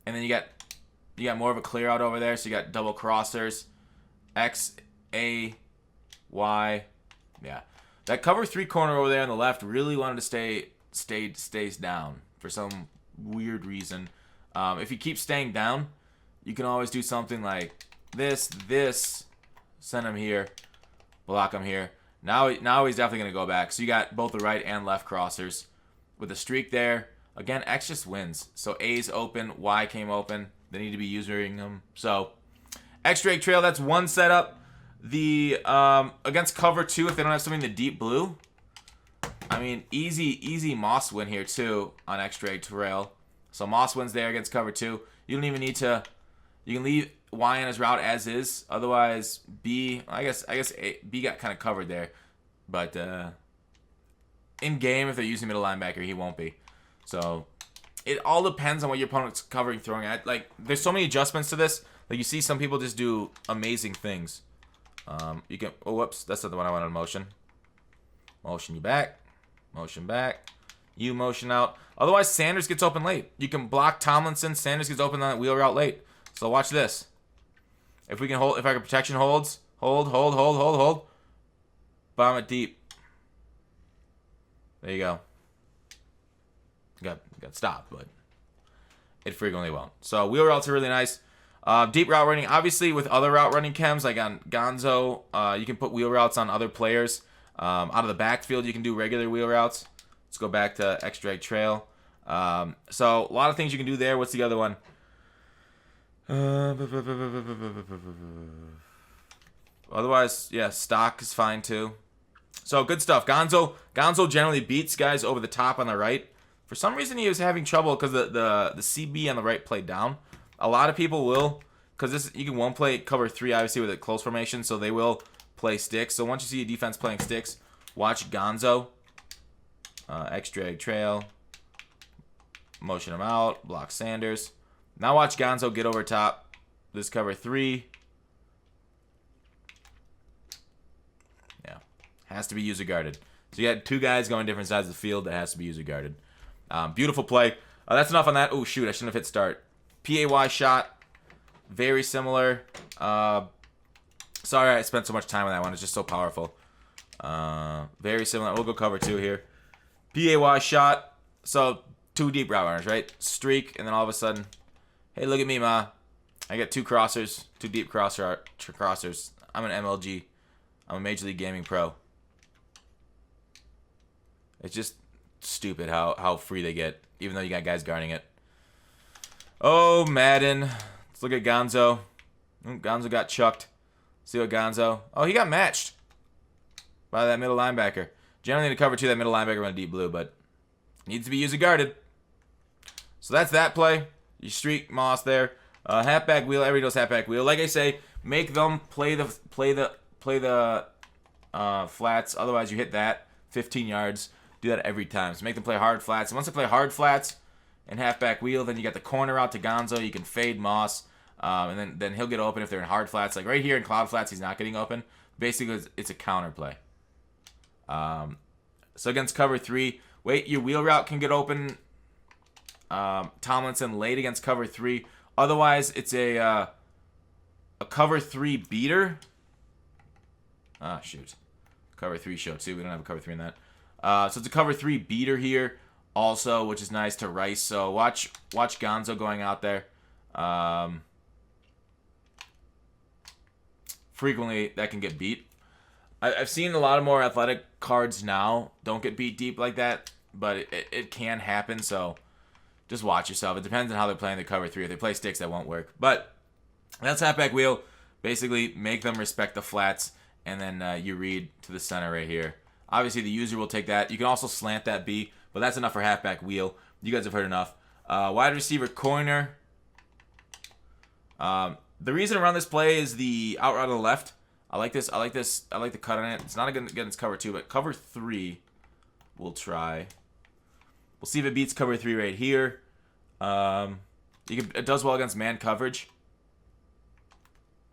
and then you got more of a clear out over there. So you got double crossers, X, A, Y. Yeah, that cover 3 corner over there on the left really wanted to stays down for some weird reason. If you keep staying down, you can always do something like this, send him here, block him here. Now he's definitely going to go back. So you got both the right and left crossers. With a streak there, again, X just wins. So A's open, Y came open. They need to be using them. So XRay Trail, that's one setup. The against cover 2, if they don't have something in the deep blue, I mean, easy Moss win here too on XRay Trail. So Moss wins there against cover 2. You don't even need to. You can leave Y on his route as is. Otherwise, B. I guess B got kind of covered there, but in game, if they're using middle linebacker, he won't be. So it all depends on what your opponent's covering, throwing at. Like, there's so many adjustments to this. Like, you see some people just do amazing things. You can. Oh, whoops, that's not the one I wanted to motion. Motion you back. Motion back. You motion out. Otherwise, Sanders gets open late. You can block Tomlinson. Sanders gets open on that wheel route late. So watch this. If we can hold, if our protection holds, hold. Bomb it deep. There you go. Got stopped, but it frequently won't. So wheel routes are really nice. Deep route running, obviously with other route running chems, like on Gonzo, you can put wheel routes on other players. Out of the backfield, you can do regular wheel routes. Let's go back to XRay Trail. So a lot of things you can do there. What's the other one? Otherwise, yeah, stock is fine too. So good stuff. Gonzo generally beats guys over the top on the right. For some reason, he was having trouble because the CB on the right played down. A lot of people will, because you can one play cover 3 obviously with a close formation, so they will play sticks. So once you see a defense playing sticks, watch Gonzo. XRay Trail. Motion him out. Block Sanders. Now watch Gonzo get over top. This cover 3. Yeah. Has to be user guarded. So you got 2 guys going different sides of the field. That has to be user guarded. Beautiful play. That's enough on that. Oh, shoot. I shouldn't have hit start. PAY shot. Very similar. Sorry I spent so much time on that one. It's just so powerful. Very similar. We'll go cover 2 here. PAY shot. So 2 deep route runners, right? Streak, and then all of a sudden, hey, look at me, ma. I got 2 crossers, 2 deep crossers. I'm an MLG. I'm a Major League Gaming pro. It's just stupid how free they get, even though you got guys guarding it. Oh, Madden. Let's look at Gonzo. Gonzo got chucked. See what Gonzo. Oh, he got matched by that middle linebacker. Generally, need to cover 2 that middle linebacker on deep blue, but needs to be user guarded. So that's that play. You streak Moss there. Halfback wheel. Everybody knows halfback wheel. Like I say, Make them play the flats. Otherwise, you hit that 15 yards. Do that every time. So make them play hard flats. And once they play hard flats and halfback wheel, then you got the corner out to Gonzo. You can fade Moss, and then he'll get open if they're in hard flats. Like right here in cloud flats, he's not getting open. Basically, it's a counter play. So against cover 3, wait, your wheel route can get open. Tomlinson late against cover 3. Otherwise, it's a cover 3 beater. Ah, shoot. Cover 3 show too. We don't have a cover 3 in that. So it's a cover 3 beater here also, which is nice to Rice. So watch Gonzo going out there. Frequently, that can get beat. I've seen a lot of more athletic cards now don't get beat deep like that, but it can happen, so just watch yourself. It depends on how they're playing the cover 3. If they play sticks, that won't work. But that's halfback wheel. Basically, make them respect the flats, and then you read to the center right here. Obviously, the user will take that. You can also slant that B, but that's enough for halfback wheel. You guys have heard enough. Wide receiver corner. The reason around this play is the out route on the left. I like this. I like the cut on it. It's not against cover 2, but cover 3 we'll try. We'll see if it beats cover 3 right here. It does well against man coverage.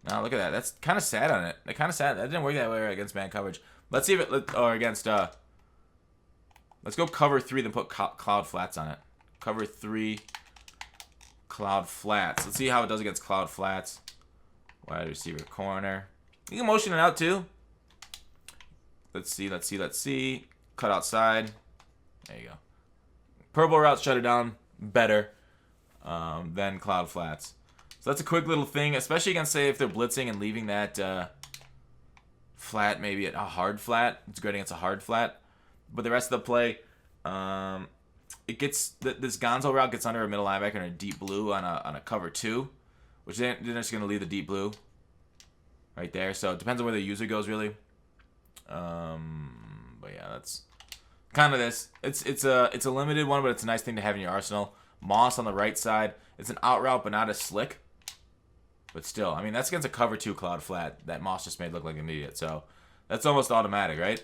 Now look at that. That's kind of sad on it. That kind of sad. That didn't work that way against man coverage. Let's see if it or against. Let's go cover 3, then put cloud flats on it. Cover 3, cloud flats. Let's see how it does against cloud flats. Wide receiver corner. You can motion it out too. Let's see. Cut outside. There you go. Purple routes shut it down better than cloud flats. So that's a quick little thing, especially against, say, if they're blitzing and leaving that flat maybe at a hard flat. It's great against a hard flat. But the rest of the play, it gets this Gonzo route gets under a middle linebacker and a deep blue on a cover 2, which they're just going to leave the deep blue right there. So it depends on where the user goes, really. But yeah, that's kind of this. It's a limited one, but it's a nice thing to have in your arsenal. Moss on the right side. It's an out route, but not as slick. But still, I mean, that's against a cover 2 cloud flat that Moss just made look like an idiot. So that's almost automatic, right?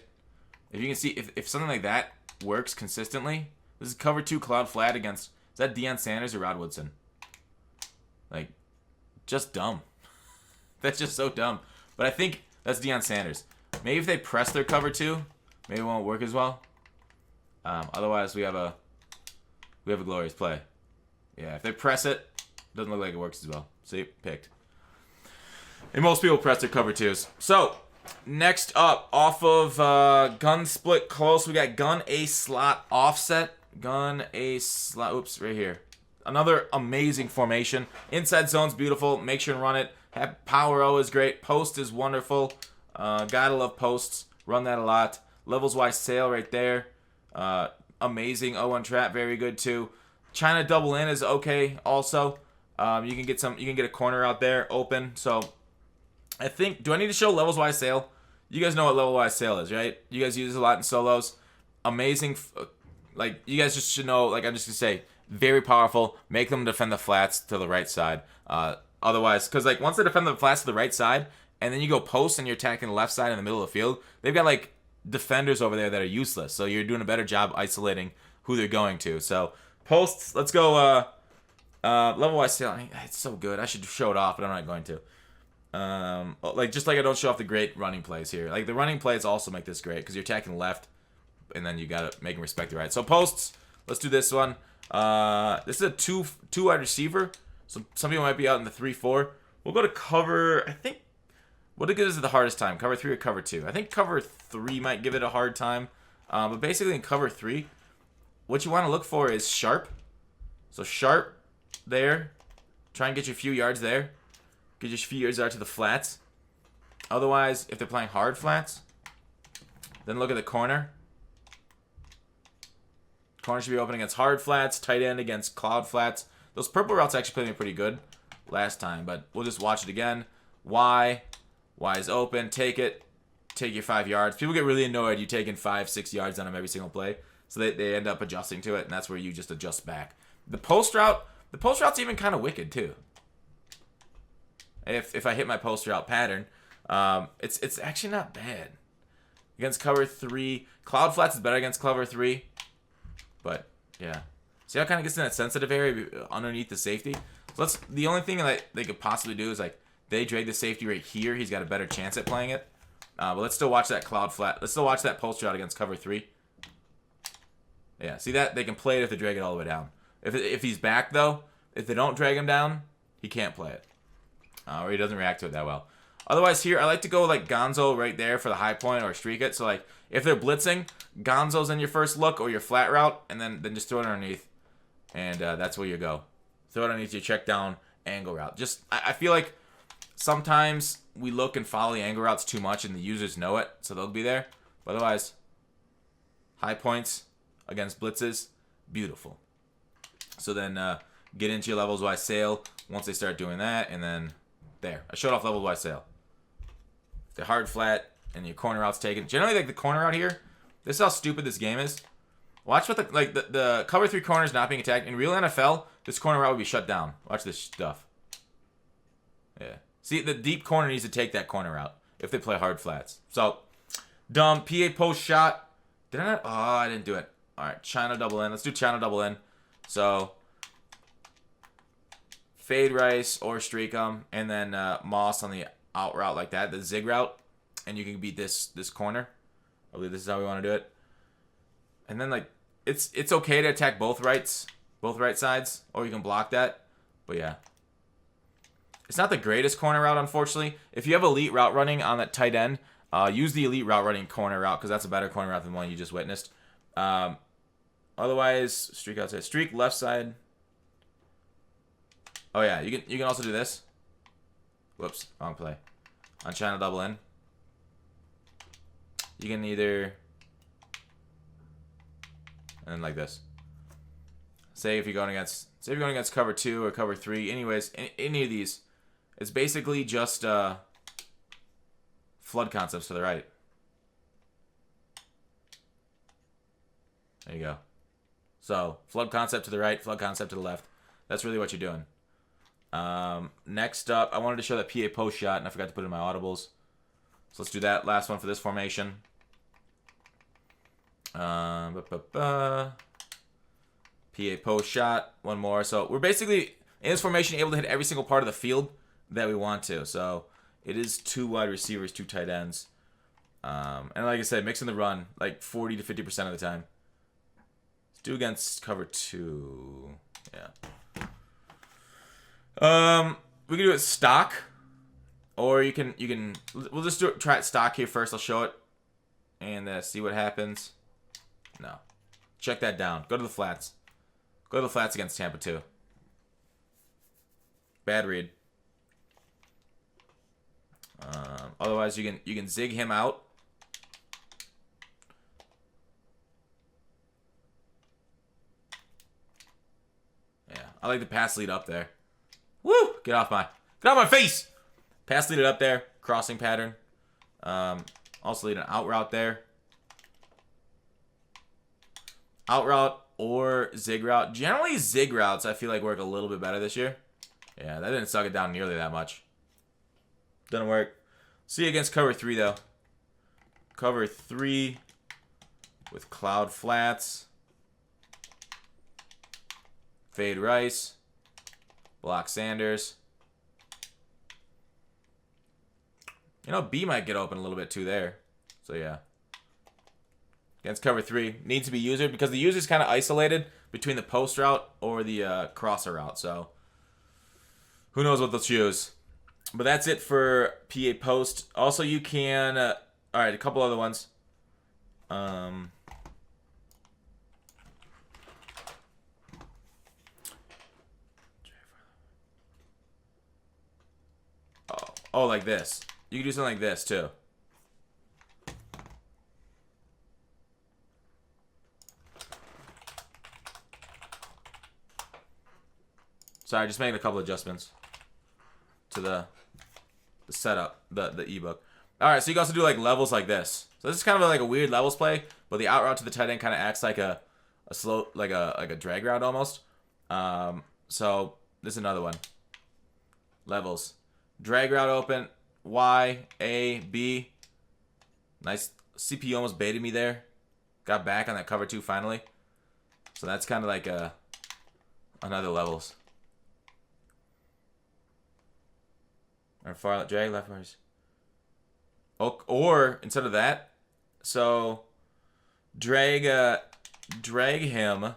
If you can see, if something like that works consistently, this is cover 2 cloud flat against, is that Deion Sanders or Rod Woodson? Like, just dumb. That's just so dumb. But I think that's Deion Sanders. Maybe if they press their cover 2, maybe it won't work as well. Otherwise, we have a glorious play. Yeah, if they press it, doesn't look like it works as well. See, picked. And most people press their cover 2s. So, next up, off of gun split close, we got gun A slot offset. Gun A slot, oops, right here. Another amazing formation. Inside zone's beautiful. Make sure and run it. Power O is great. Post is wonderful. Gotta love posts. Run that a lot. Levels wise sail right there. Amazing. O1 trap, very good too. China double in is okay also. You can get a corner out there open. So I think, do I need to show levels wise sail? You guys know what level wise sail is, right? You guys use it a lot in solos. Amazing. Like, you guys just should know, like, I'm just gonna say, very powerful. Make them defend the flats to the right side. Otherwise, because like once they defend the flats to the right side, and then you go post and you're attacking the left side in the middle of the field, they've got like defenders over there that are useless. So you're doing a better job isolating who they're going to. So posts, let's go level wise sail. It's so good. I should show it off, but I'm not going to. Like just like I don't show off the great running plays here. Like the running plays also make this great because you're attacking left, and then you gotta make them respect the right. So posts, let's do this one. This is a two wide receiver. So some people might be out in the 3-4. We'll go to cover. I think what it gives it the hardest time, cover 3 or cover 2. I think cover 3 might give it a hard time. But basically in cover 3, what you want to look for is sharp. So sharp there. Try and get you a few yards there. Get you a few yards out to the flats. Otherwise, if they're playing hard flats, then look at the corner. Corner should be open against hard flats. Tight end against cloud flats. Those purple routes actually played me pretty good last time, but we'll just watch it again. Y is open. Take it. Take your 5 yards. People get really annoyed you taking 5-6 yards on them every single play, so they end up adjusting to it, and that's where you just adjust back. The post route's even kind of wicked too. if I hit my post route pattern. It's actually not bad. Against cover 3. Cloud flats is better against cover 3. But, yeah. See how it kind of gets in that sensitive area underneath the safety? So the only thing that they could possibly do is, like, they drag the safety right here. He's got a better chance at playing it. But let's still watch that cloud flat. Let's still watch that post route against cover 3. Yeah, see that? They can play it if they drag it all the way down. If he's back, though, if they don't drag him down, he can't play it. Or he doesn't react to it that well. Otherwise, here, I like to go, like, Gonzo right there for the high point or streak it. So, like, if they're blitzing, Gonzo's in your first look or your flat route, and then just throw it underneath. And that's where you go. Throw it underneath your check down angle route. Just, I feel like sometimes we look and follow the angle routes too much, and the users know it, so they'll be there. But otherwise, high points against blitzes, beautiful. So then get into your levels wise sail once they start doing that, and then there. I showed off levels wise sail. The hard flat and your corner route's taken. Generally, like the corner route here, this is how stupid this game is. Watch what the cover 3 corners not being attacked. In real NFL, this corner route would be shut down. Watch this stuff. Yeah. See, the deep corner needs to take that corner route if they play hard flats. So, dumb. PA post shot. Did I not? Oh, I didn't do it. All right, China double in. Let's do China double in. So, fade rice or streak them, and then Moss on the out route like that, the zig route, and you can beat this corner. I believe this is how we want to do it. And then like it's okay to attack both right sides, or you can block that. But yeah, it's not the greatest corner route, unfortunately. If you have elite route running on that tight end, use the elite route running corner route because that's a better corner route than the one you just witnessed. Otherwise, streak outside, streak left side. Oh yeah, you can also do this. Whoops, wrong play. On China double in. You can either and then like this. Say if you're going against cover 2 or cover 3. Anyways, any of these, it's basically just flood concepts to the right. There you go. So flood concept to the right, flood concept to the left. That's really what you're doing. Next up, I wanted to show that PA post shot, and I forgot to put it in my audibles. So let's do that last one for this formation. PA post shot, one more. So we're basically, in this formation, able to hit every single part of the field that we want to. So it is 2 wide receivers, 2 tight ends. And like I said, mixing the run, like 40 to 50% of the time. Let's do against cover 2. Yeah. We can do it stock, or you can. We'll just try it stock here first. I'll show it, and see what happens. No, check that down. Go to the flats. Go to the flats against Tampa 2. Bad read. Otherwise, you can zig him out. Yeah, I like the pass lead up there. Woo! Get off my face! Pass lead it up there. Crossing pattern. Also lead an out route there. Out route or zig route. Generally, zig routes I feel like work a little bit better this year. Yeah, that didn't suck it down nearly that much. Doesn't work. See you against cover 3 though. Cover 3 with cloud flats. Fade Rice. Block Sanders. You know, B might get open a little bit too there. So, yeah. Against cover 3. Needs to be user because the user's kind of isolated between the post route or the crosser route. So, who knows what they'll choose. But that's it for PA post. Also, you can... Alright, a couple other ones. Oh, like this. You can do something like this, too. Sorry, just making a couple adjustments to the setup, the ebook. Alright, so you can also do like levels like this. So this is kind of like a weird levels play, but the out route to the tight end kind of acts like a slow, like a drag route almost. So this is another one. Levels. Drag route open. Y, A, B. Nice. CPU almost baited me there. Got back on that cover 2 finally. So that's kind of like another levels. Or far drag left bars. Or instead of that, so drag him,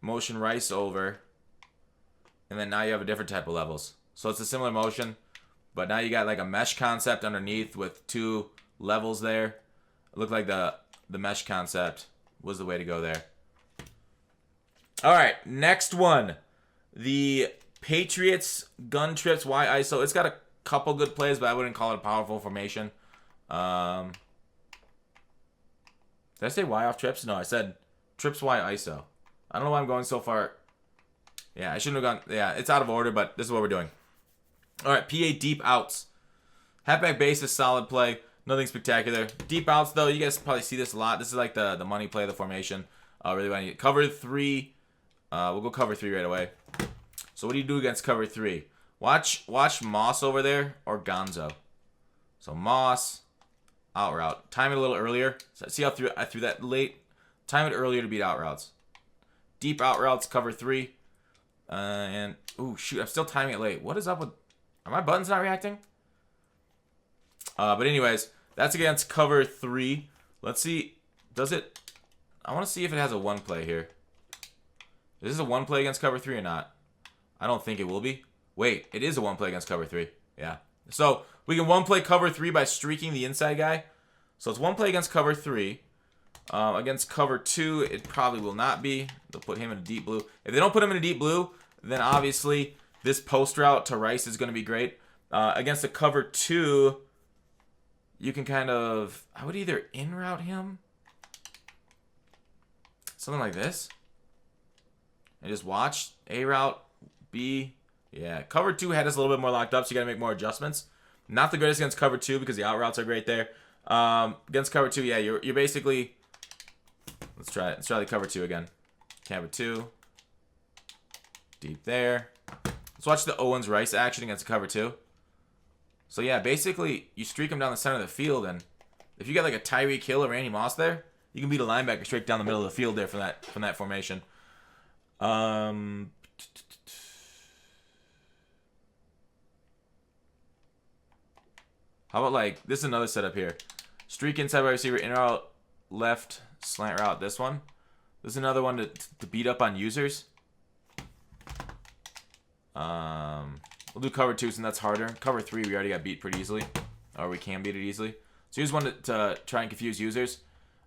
motion rice over, and then now you have a different type of levels. So it's a similar motion, but now you got like a mesh concept underneath with 2 levels there. It looked like the mesh concept was the way to go there. All right, next one. The Patriots gun trips Y ISO. It's got a couple good plays, but I wouldn't call it a powerful formation. Did I say Y off trips? No, I said trips Y ISO. I don't know why I'm going so far. Yeah, I shouldn't have gone. Yeah, it's out of order, but this is what we're doing. All right, PA deep outs. Halfback base is solid play. Nothing spectacular. Deep outs, though, you guys probably see this a lot. This is like the money play of the formation. Really want to cover 3. We'll go cover 3 right away. So what do you do against cover 3? Watch Moss over there or Gonzo. So Moss, out route. Time it a little earlier. So see how I threw that late? Time it earlier to beat out routes. Deep out routes, cover 3. And, ooh, shoot, I'm still timing it late. What is up with... Are my buttons not reacting? But anyways, that's against cover 3. Let's see. Does it... I want to see if it has a 1 play here. Is this a 1 play against cover 3 or not? I don't think it will be. Wait, it is a 1 play against cover 3. Yeah. So, we can 1 play cover 3 by streaking the inside guy. So, it's 1 play against cover 3. Against cover 2, it probably will not be. They'll put him in a deep blue. If they don't put him in a deep blue, then obviously this post route to Rice is going to be great. Against the cover 2, you can kind of... I would either in-route him. Something like this. And just watch. A route, B. Yeah, cover 2 had us a little bit more locked up, so you got to make more adjustments. Not the greatest against cover 2 because the out routes are great there. Against cover 2, yeah, you're basically... Let's try it. Let's try the cover 2 again. Cover 2. Deep there. Let's watch the Owens Rice action against cover 2. So yeah, basically you streak him down the center of the field, and if you got like a Tyreek Hill or Randy Moss there, you can beat a linebacker straight down the middle of the field there from that formation. How about like this is another setup here. Streak inside wide receiver, in route, left, slant route. This one. This is another one to beat up on users. We'll do cover 2 since that's harder. Cover 3 we already got beat pretty easily, or we can beat it easily. So here's one to try and confuse users.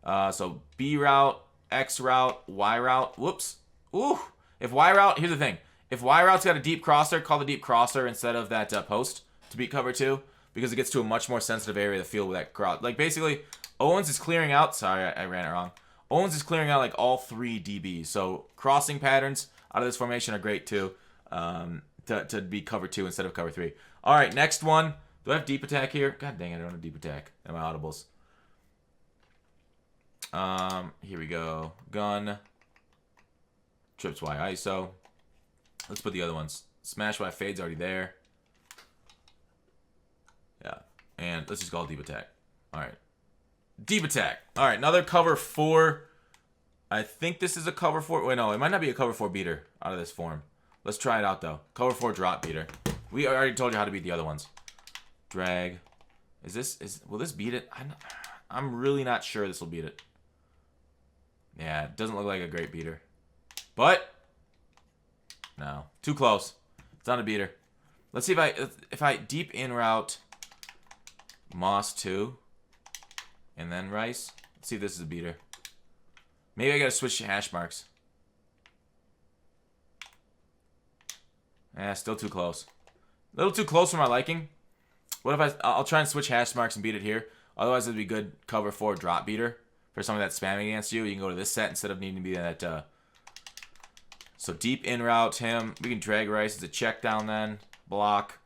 So B route, X route, Y route. Whoops. Ooh. If Y route, here's the thing. If Y route's got a deep crosser, call the deep crosser instead of that post to beat cover 2, because it gets to a much more sensitive area of the field with that cross. Like basically, Owens is clearing out. Sorry, I ran it wrong. Owens is clearing out like all 3 DBs. So crossing patterns out of this formation are great too. To be cover 2 instead of cover 3. All right, next one. Do I have deep attack here? God dang it, I don't have deep attack in my audibles. Here we go. Gun. Trips Y ISO. Let's put the other ones. Smash Y fade's already there. Yeah. And let's just call it deep attack. All right. Deep attack. All right, another cover 4. I think this is a cover 4. Wait, no, it might not be a cover 4 beater out of this form. Let's try it out, though. Cover 4 drop beater. We already told you how to beat the other ones. Drag. Will this beat it? I'm really not sure this will beat it. Yeah, it doesn't look like a great beater. But, no. Too close. It's not a beater. Let's see if I deep in route Moss 2 and then Rice. Let's see if this is a beater. Maybe I gotta switch to hash marks. Yeah, still too close. A little too close for my liking. What if I'll try and switch hash marks and beat it here. Otherwise, it'd be good cover 4 drop beater for somebody that's spamming against you. You can go to this set instead of needing to be that. So deep in route him. We can drag Rice as a check down then. Block.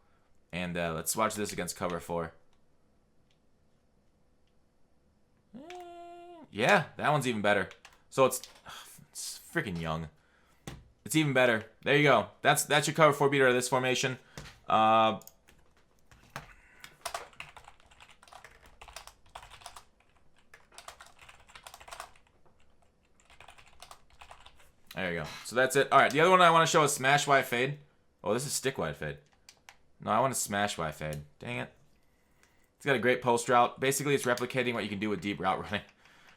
And let's watch this against cover 4. Yeah, that one's even better. So it's freaking young. It's even better. There you go. That's your cover 4 beater of this formation. There you go. So that's it. All right, the other one I want to show is smash wide fade. Oh, this is stick wide fade. No, I want to smash wide fade. Dang it. It's got a great post route. Basically, it's replicating what you can do with deep route running.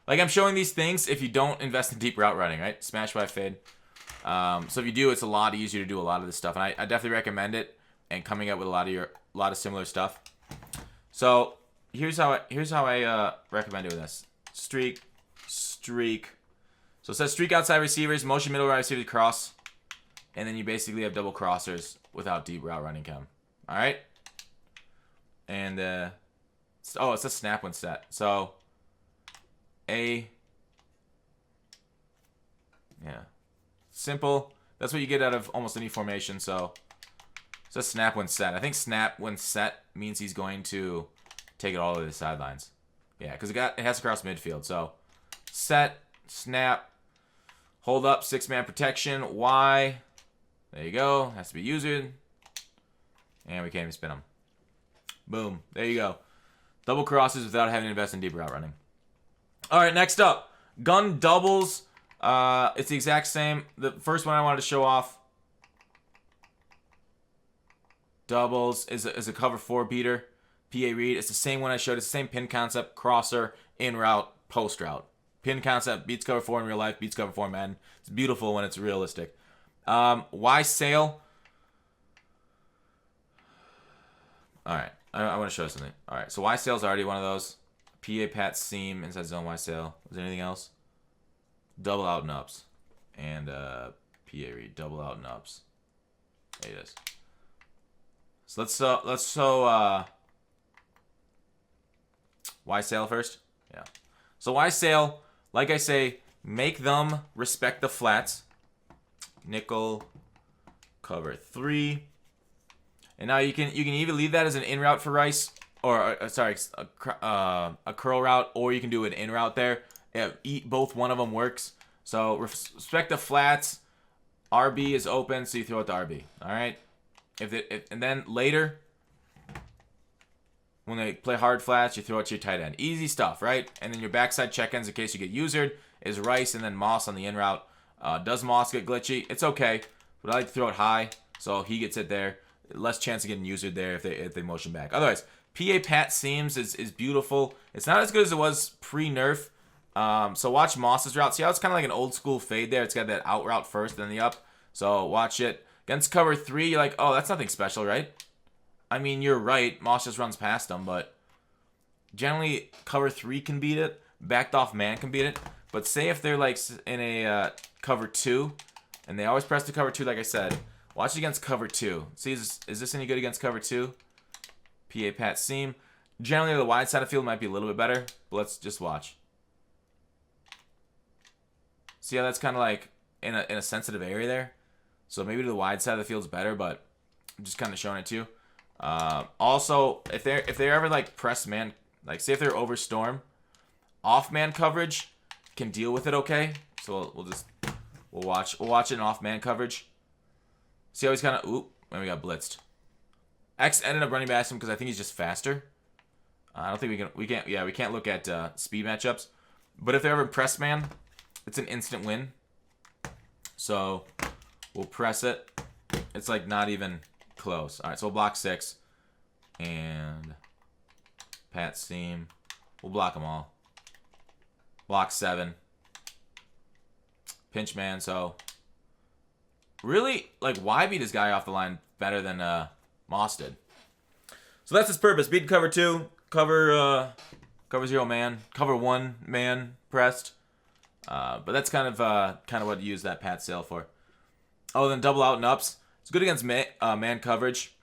Like, I'm showing these things if you don't invest in deep route running, right? Smash wide fade. So if you do, it's a lot easier to do a lot of this stuff, and I definitely recommend it. And coming up with a lot of similar stuff. So here's how I recommend doing this. Streak. So it says streak outside receivers, motion middle wide receivers cross, and then you basically have double crossers without deep route running chem. All right. And oh, it's a snap when set. So yeah, simple. That's what you get out of almost any formation. So it's a snap when set. I think snap when set means he's going to take it all the way to the sidelines. Yeah, because it has to cross midfield. So set, snap, hold up, 6-man protection, Y. There you go. Has to be usered. And we can't even spin them. Boom. There you go. Double crosses without having to invest in deep route running. All right, next up. Gun doubles. It's the exact same. The first one I wanted to show off. Doubles is a cover 4 beater. PA read. It's the same one I showed. It's the same pin concept. Crosser, in route, post route. Pin concept beats cover 4 in real life, beats cover 4 in Madden. It's beautiful when it's realistic. Why sail? All right, I want to show you something. All right, so why sail is already one of those. PA pat seam inside zone why sail. Was there anything else? Double out and ups, and PA read double out and ups. There it is. So let's why sail first? Yeah. So why sail? Like I say, make them respect the flats. Nickel, cover 3. And now you can either leave that as an in route for Rice, or a curl route, or you can do an in route there. Both one of them works. So respect the flats. RB is open, so you throw it to RB. All right. And then later, when they play hard flats, you throw it to your tight end. Easy stuff, right? And then your backside check-ins, in case you get usered, is Rice and then Moss on the in route. Does Moss get glitchy? It's okay, but I like to throw it high, so he gets it there. Less chance of getting usered there if they motion back. Otherwise, PA pat seams is beautiful. It's not as good as it was pre-nerf. So watch Moss's route. See how it's kind of like an old school fade there? It's got that out route first, then the up. So watch it. Against cover 3, you're like, oh, that's nothing special, right? I mean, you're right. Moss just runs past them, but generally cover 3 can beat it. Backed off man can beat it. But say if they're like in a cover 2, and they always press to cover 2, like I said, watch it against cover 2. See, is this any good against cover 2? PA pat seam. Generally, the wide side of the field might be a little bit better, but let's just watch. See how that's kind of like in a sensitive area there? So maybe the wide side of the field's better, but I'm just kind of showing it to you. Also, if they're ever like press man, like say if they're over storm, off man coverage can deal with it okay. So we'll watch it in off man coverage. See how he's kind of and we got blitzed. X ended up running past him because I think he's just faster. I don't think we can't look at speed matchups. But if they're ever press man, it's an instant win. So we'll press it. It's like not even close. All right, so we'll block 6 and pat seam. We'll block them all. Block 7. Pinch man. So really, like, why beat this guy off the line better than Moss did? So that's his purpose. Beat cover 2, cover 0 man, cover 1 man pressed. But that's kind of what you use that pat sail for. Oh, then double out and ups. It's good against man coverage.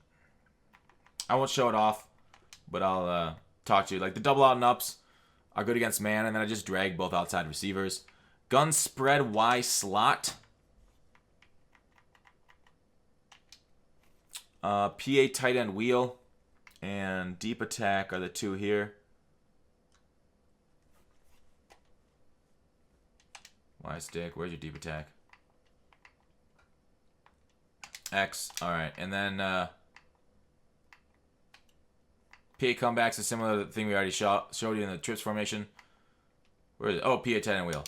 I won't show it off, but I'll talk to you. Like the double out and ups are good against man, and then I just drag both outside receivers. Gun spread Y slot. PA tight end wheel and deep attack are the 2 here. Y stick, where's your deep attack? X, all right, and then PA comebacks is similar to the thing we already showed you in the trips formation. Where is it? Oh, PA tight end wheel.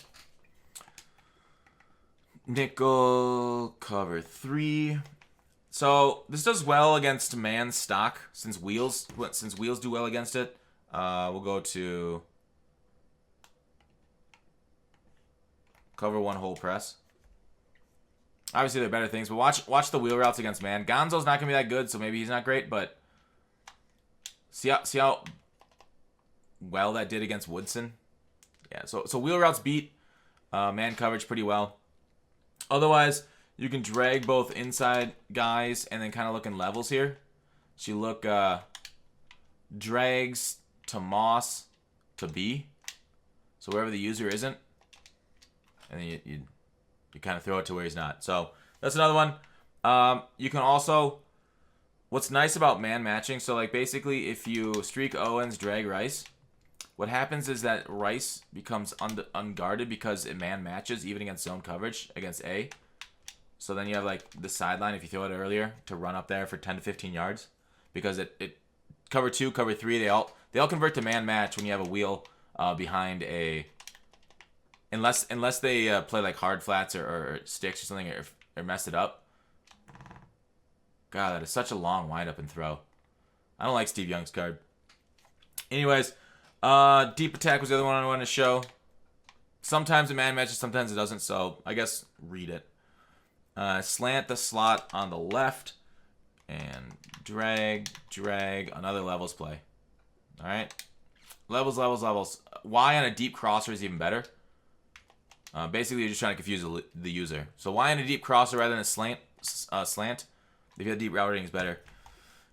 Nickel cover 3. So this does well against man stock since wheels do well against it. We'll go to cover 1 hole press. Obviously, there are better things, but watch the wheel routes against man. Gonzo's not gonna be that good, so maybe he's not great. But see how well that did against Woodson. Yeah, so wheel routes beat man coverage pretty well. Otherwise, you can drag both inside guys and then kind of look in levels here. So you look drags to Moss to B, so wherever the user isn't, and then you kind of throw it to where he's not. So that's another one. You can also, what's nice about man matching, so like basically if you streak Owens, drag Rice, what happens is that Rice becomes unguarded because it man matches even against zone coverage against A. So then you have like the sideline if you throw it earlier to run up there for 10 to 15 yards because it cover 2, cover 3, they all convert to man match when you have a wheel behind a. Unless they play like hard flats or sticks or something or mess it up. God, that is such a long windup and throw. I don't like Steve Young's card. Anyways, deep attack was the other one I wanted to show. Sometimes it man matches, sometimes it doesn't. So I guess read it. Slant the slot on the left and drag another levels play. All right, levels. Y on a deep crosser is even better. Basically, you're just trying to confuse the user. So Y on a deep crosser rather than a slant. If you have deep routing, is better.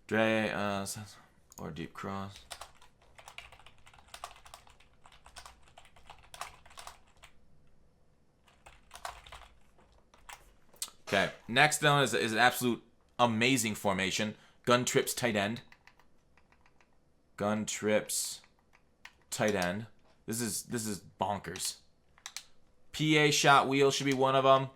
Drag or deep cross. Okay, next one is an absolute amazing formation. Gun trips tight end. Gun trips tight end. This is bonkers. PA shot wheel should be one of them.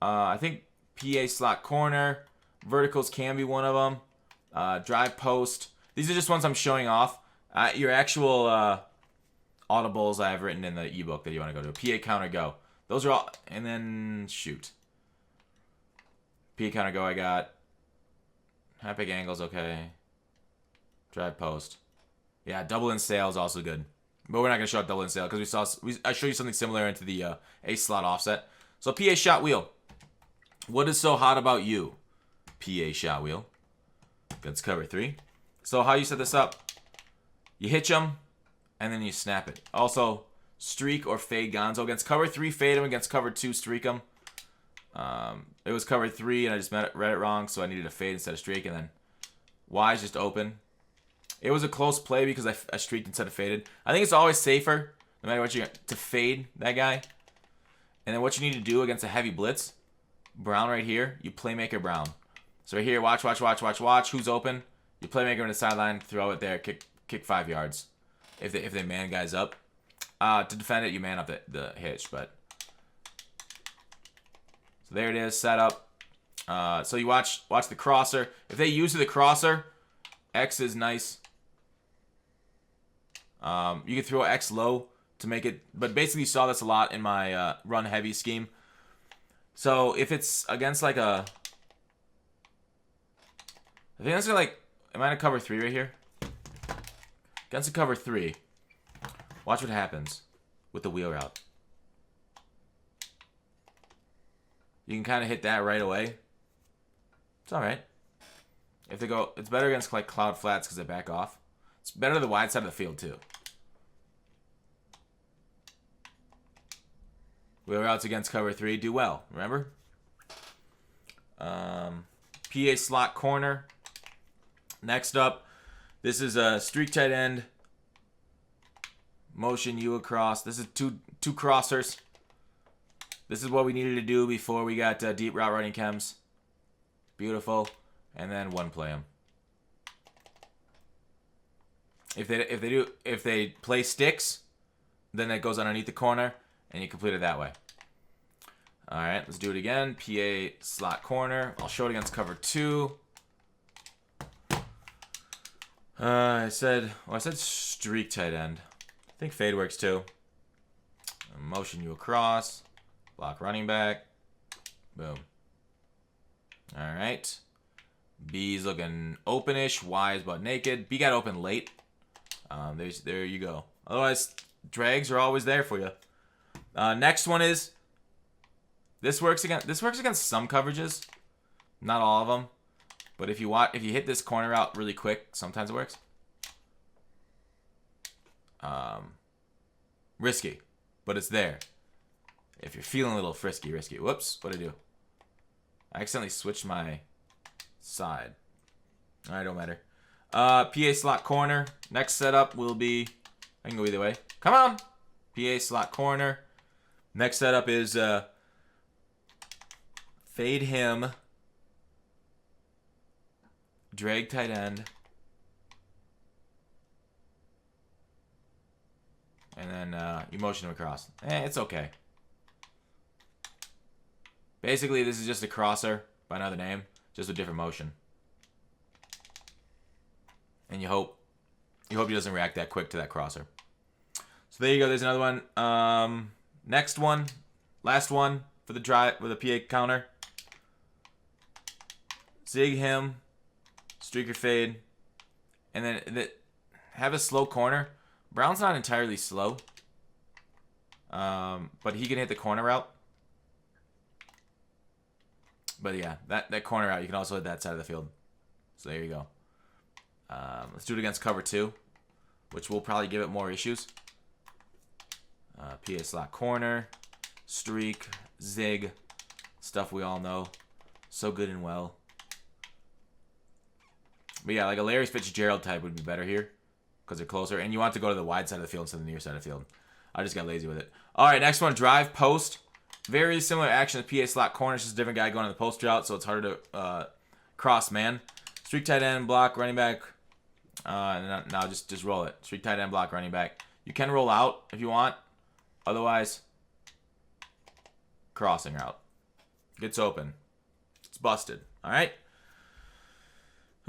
I think PA slot corner. Verticals can be one of them. Drive post. These are just ones I'm showing off. Your actual audibles I have written in the ebook that you want to go to. PA counter go. Those are all. And then shoot. PA counter go I got. Epic angles okay. Drive post. Yeah, double in sale is also good. But we're not going to show up double in sale because I showed you something similar into the A slot offset. So PA shot wheel. What is so hot about you? PA shot wheel. Guns cover 3. So how you set this up? You hitch them and then you snap it. Also, streak or fade Gonzo. Against cover 3, fade him. Against cover 2, streak him. It was cover 3 and I just read it wrong, so I needed a fade instead of streak. And then Y is just open. It was a close play because I streaked instead of faded. I think it's always safer, no matter what to fade that guy. And then what you need to do against a heavy blitz, Brown right here, you playmaker Brown. So right here, watch. Who's open? You playmaker in the sideline, throw it there, kick 5 yards. If they man guys up. To defend it, you man up the hitch, but. So there it is, set up. So you watch the crosser. If they use the crosser, X is nice. You can throw X low to make it, but basically you saw this a lot in my run heavy scheme. So if it's against like a, I think that's like, am I in a cover 3 right here? Against a cover 3, watch what happens with the wheel route. You can kind of hit that right away. It's all right. If they go, it's better against like cloud flats because they back off. It's better the wide side of the field too. Wheel routes against cover 3 do well. Remember? PA slot corner. Next up, this is a streak tight end. Motion you across. This is two crossers. This is what we needed to do before we got deep route running chems. Beautiful. And then one play them. If they play sticks, then it goes underneath the corner, and you complete it that way. All right, let's do it again. PA slot corner. I'll show it against cover 2. I said streak tight end. I think fade works too. Motion you across. Block running back. Boom. All right. B's looking openish. Y is butt naked. B got open late. There you go. Otherwise, drags are always there for you. Next one is this works against some coverages, not all of them. But if you hit this corner out really quick, sometimes it works. Risky, but it's there. If you're feeling a little risky. Whoops, what'd I do? I accidentally switched my side. Alright, don't matter. PA slot corner. Next setup will be, I can go either way. Come on! PA slot corner. Next setup is fade him. Drag tight end. And then you motion him across. It's okay. Basically, this is just a crosser by another name, just with different motion. And you hope he doesn't react that quick to that crosser. So there you go. There's another one. Next one, last one for the drive with a PA counter. Zig him, streaker fade, and then have a slow corner. Brown's not entirely slow, but he can hit the corner route. But yeah, that corner route, you can also hit that side of the field. So there you go. Let's do it against cover 2, which will probably give it more issues. PA slot corner, streak, zig, stuff we all know. So good and well. But yeah, like a Larry Fitzgerald type would be better here because they're closer. And you want to go to the wide side of the field instead of the near side of the field. I just got lazy with it. All right, next one, drive post. Very similar action to PA slot corner. It's just a different guy going on the post route, so it's harder to cross man. Streak tight end, block, running back. Now just roll it. Streak tight end, block, running back. You can roll out if you want. Otherwise, crossing route. Gets open. It's busted. All right.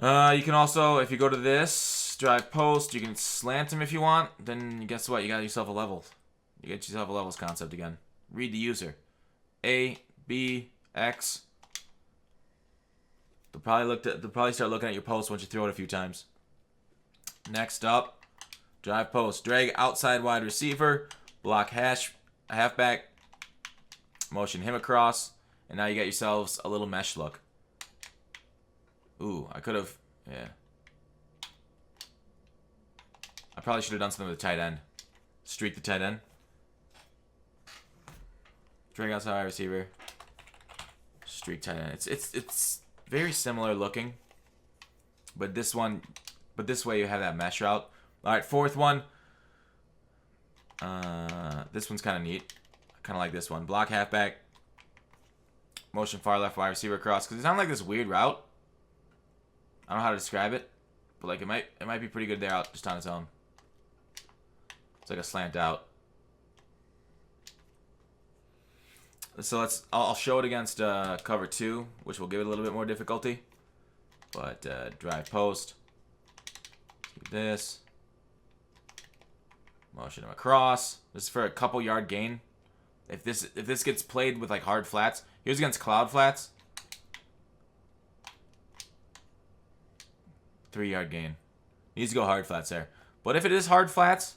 You can also, if you go to this, drive post, you can slant him if you want. Then guess what? You got yourself a level. You get yourself a levels concept again. Read the user. A, B, X. They'll probably start looking at your post once you throw it a few times. Next up, drive post. Drag outside wide receiver. Block halfback. Motion him across. And now you got yourselves a little mesh look. Ooh, I could have, yeah. I probably should have done something with the tight end. Streak the tight end. Drag outside wide receiver. Streak tight end. It's very similar looking. But this way you have that mesh route. Alright, fourth one. This one's kind of neat. I kind of like this one. Block halfback. Motion far left wide receiver across. Because it's not like this weird route. I don't know how to describe it. But like it might be pretty good there out just on its own. It's like a slant out. So I'll show it against cover 2, which will give it a little bit more difficulty. But drive post. Do this. Motion him across. This is for a couple yard gain. If this gets played with like hard flats, here's against cloud flats. 3-yard gain. Needs to go hard flats there. But if it is hard flats,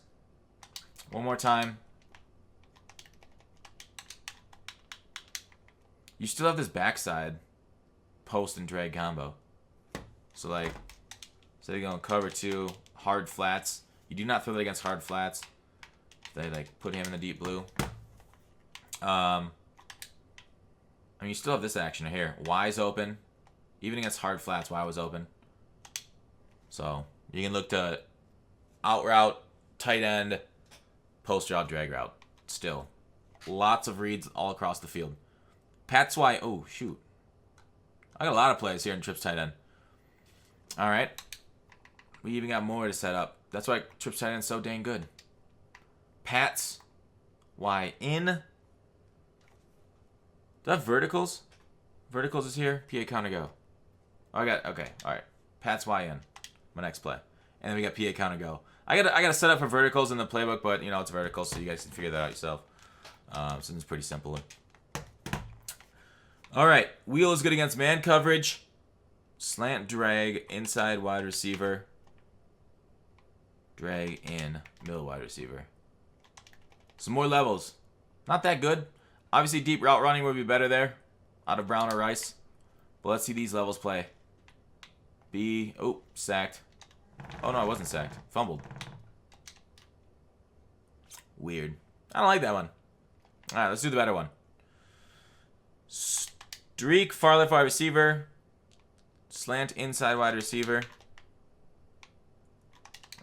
one more time. You still have this backside post and drag combo. So like, so you're going cover 2, hard flats. You do not throw that against hard flats. They like put him in the deep blue. I mean, you still have this action right here. Y's open. Even against hard flats, Y was open. So you can look to out route, tight end, post route, drag route. Still, lots of reads all across the field. Pat's Y. Oh shoot, I got a lot of plays here in trips tight end. All right, we even got more to set up. That's why trips tight end is so dang good. Pat's Y in. Do I have verticals? Verticals is here. PA counter go. Oh, I got, okay. All right. Pat's Y in. My next play. and then we got PA counter go. I gotta set up for verticals in the playbook, but you know it's vertical, so you guys can figure that out yourself. So it's pretty simple. All right, wheel is good against man coverage. Slant drag inside wide receiver. Drag in middle wide receiver. Some more levels. Not that good. Obviously, deep route running would be better there. Out of Brown or Rice. But let's see these levels play. B. Oh, sacked. Oh, no, I wasn't sacked. Fumbled. Weird. I don't like that one. All right, let's do the better one. Streak, far left wide receiver. Slant inside wide receiver.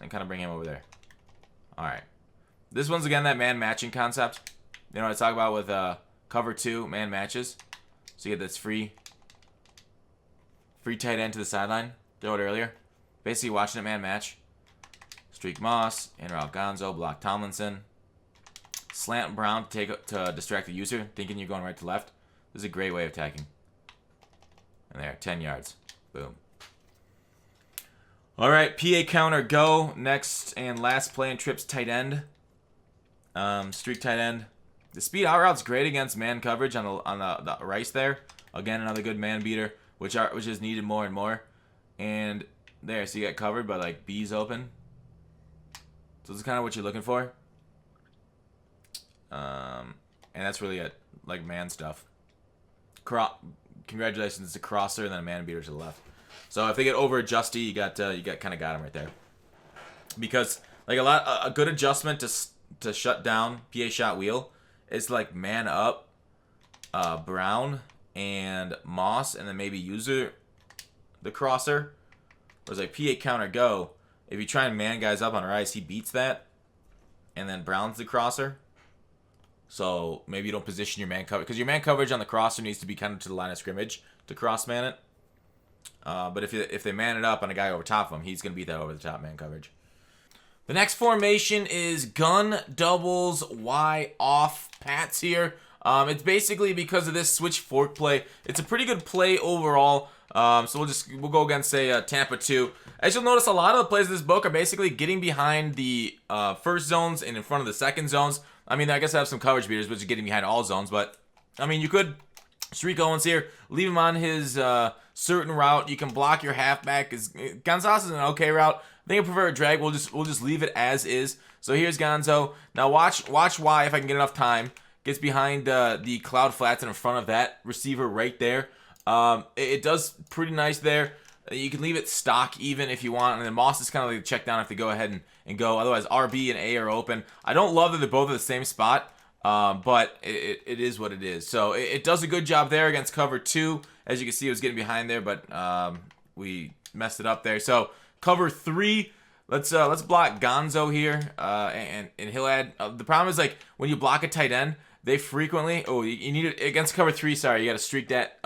And kind of bring him over there. All right. This one's, again, that man matching concept. You know what I talk about with cover 2, man matches. So you get this free tight end to the sideline. Throw it earlier. Basically watching a man match. Streak Moss, in route Gonzo, block Tomlinson. Slant Brown to distract the user, thinking you're going right to left. This is a great way of attacking. And there, 10 yards. Boom. All right, PA counter go. Next and last play in trips tight end. Streak tight end. The speed out route's great against man coverage on the Rice there. Again, another good man beater, which is needed more and more. And there, so you get covered, but like B's open. So this is kind of what you're looking for. And that's really it, like man stuff. Congratulations to crosser and then a man beater to the left. So if they get over adjusty, you got kind of got him right there. Because like a good adjustment to shut down PA shot wheel is like man up, Brown and Moss, and then maybe user the crosser. Whereas like PA counter go, if you try and man guys up on Rice, he beats that, and then Brown's the crosser. So maybe you don't position your man coverage, because your man coverage on the crosser needs to be kind of to the line of scrimmage to cross man it. But if they man it up on a guy over top of him, he's going to beat that over the top man coverage. The next formation is gun doubles Y off Pats here. It's basically because of this switch fork play. It's a pretty good play overall. So we'll go against say Tampa 2. As you'll notice, a lot of the plays in this book are basically getting behind the first zones and in front of the second zones. I mean, I guess I have some coverage beaters, which are getting behind all zones. But I mean, you could streak Owens here, leave him on his certain route. You can block your halfback. Gonzalez is an okay route. I think I prefer a drag. We'll just leave it as is. So here's Gonzo. Now watch Y if I can get enough time. Gets behind the cloud flats and in front of that receiver right there. It does pretty nice there. You can leave it stock even if you want. And then Moss is kind of like a check down if they go ahead and go. Otherwise, RB and A are open. I don't love that they're both at the same spot. But it is what it is. So it does a good job there against cover 2. As you can see, it was getting behind there, but we messed it up there. So cover 3, let's block Gonzo here, and he'll add. The problem is like when you block a tight end, they frequently. Oh, you need it against cover 3. Sorry, you got to streak that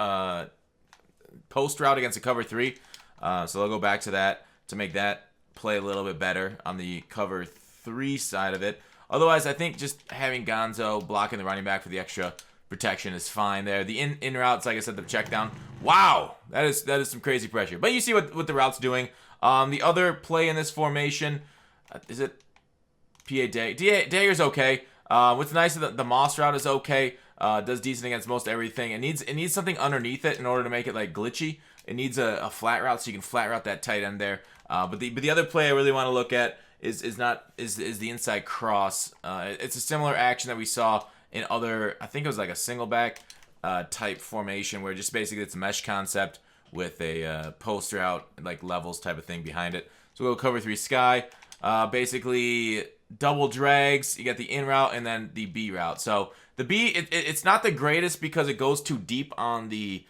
post route against a cover 3. So they'll go back to that to make that play a little bit better on the cover 3 side of it. Otherwise, I think just having Gonzo blocking the running back for the extra protection is fine there. The in routes, like I said, the check down. Wow, that is some crazy pressure. But you see what the route's doing. The other play in this formation, is it PA Dagger's okay. What's nice is the Moss route is okay. Does decent against most everything. It needs something underneath it in order to make it like glitchy. It needs a flat route so you can flat route that tight end there. But the other play I really want to look at is the inside cross. It's a similar action that we saw in other, I think it was like a single back type formation where just basically it's a mesh concept with a post route, like levels type of thing behind it. So we'll go cover 3 sky. Basically double drags. You got the in route and then the B route. So the B, it's not the greatest because it goes too deep on the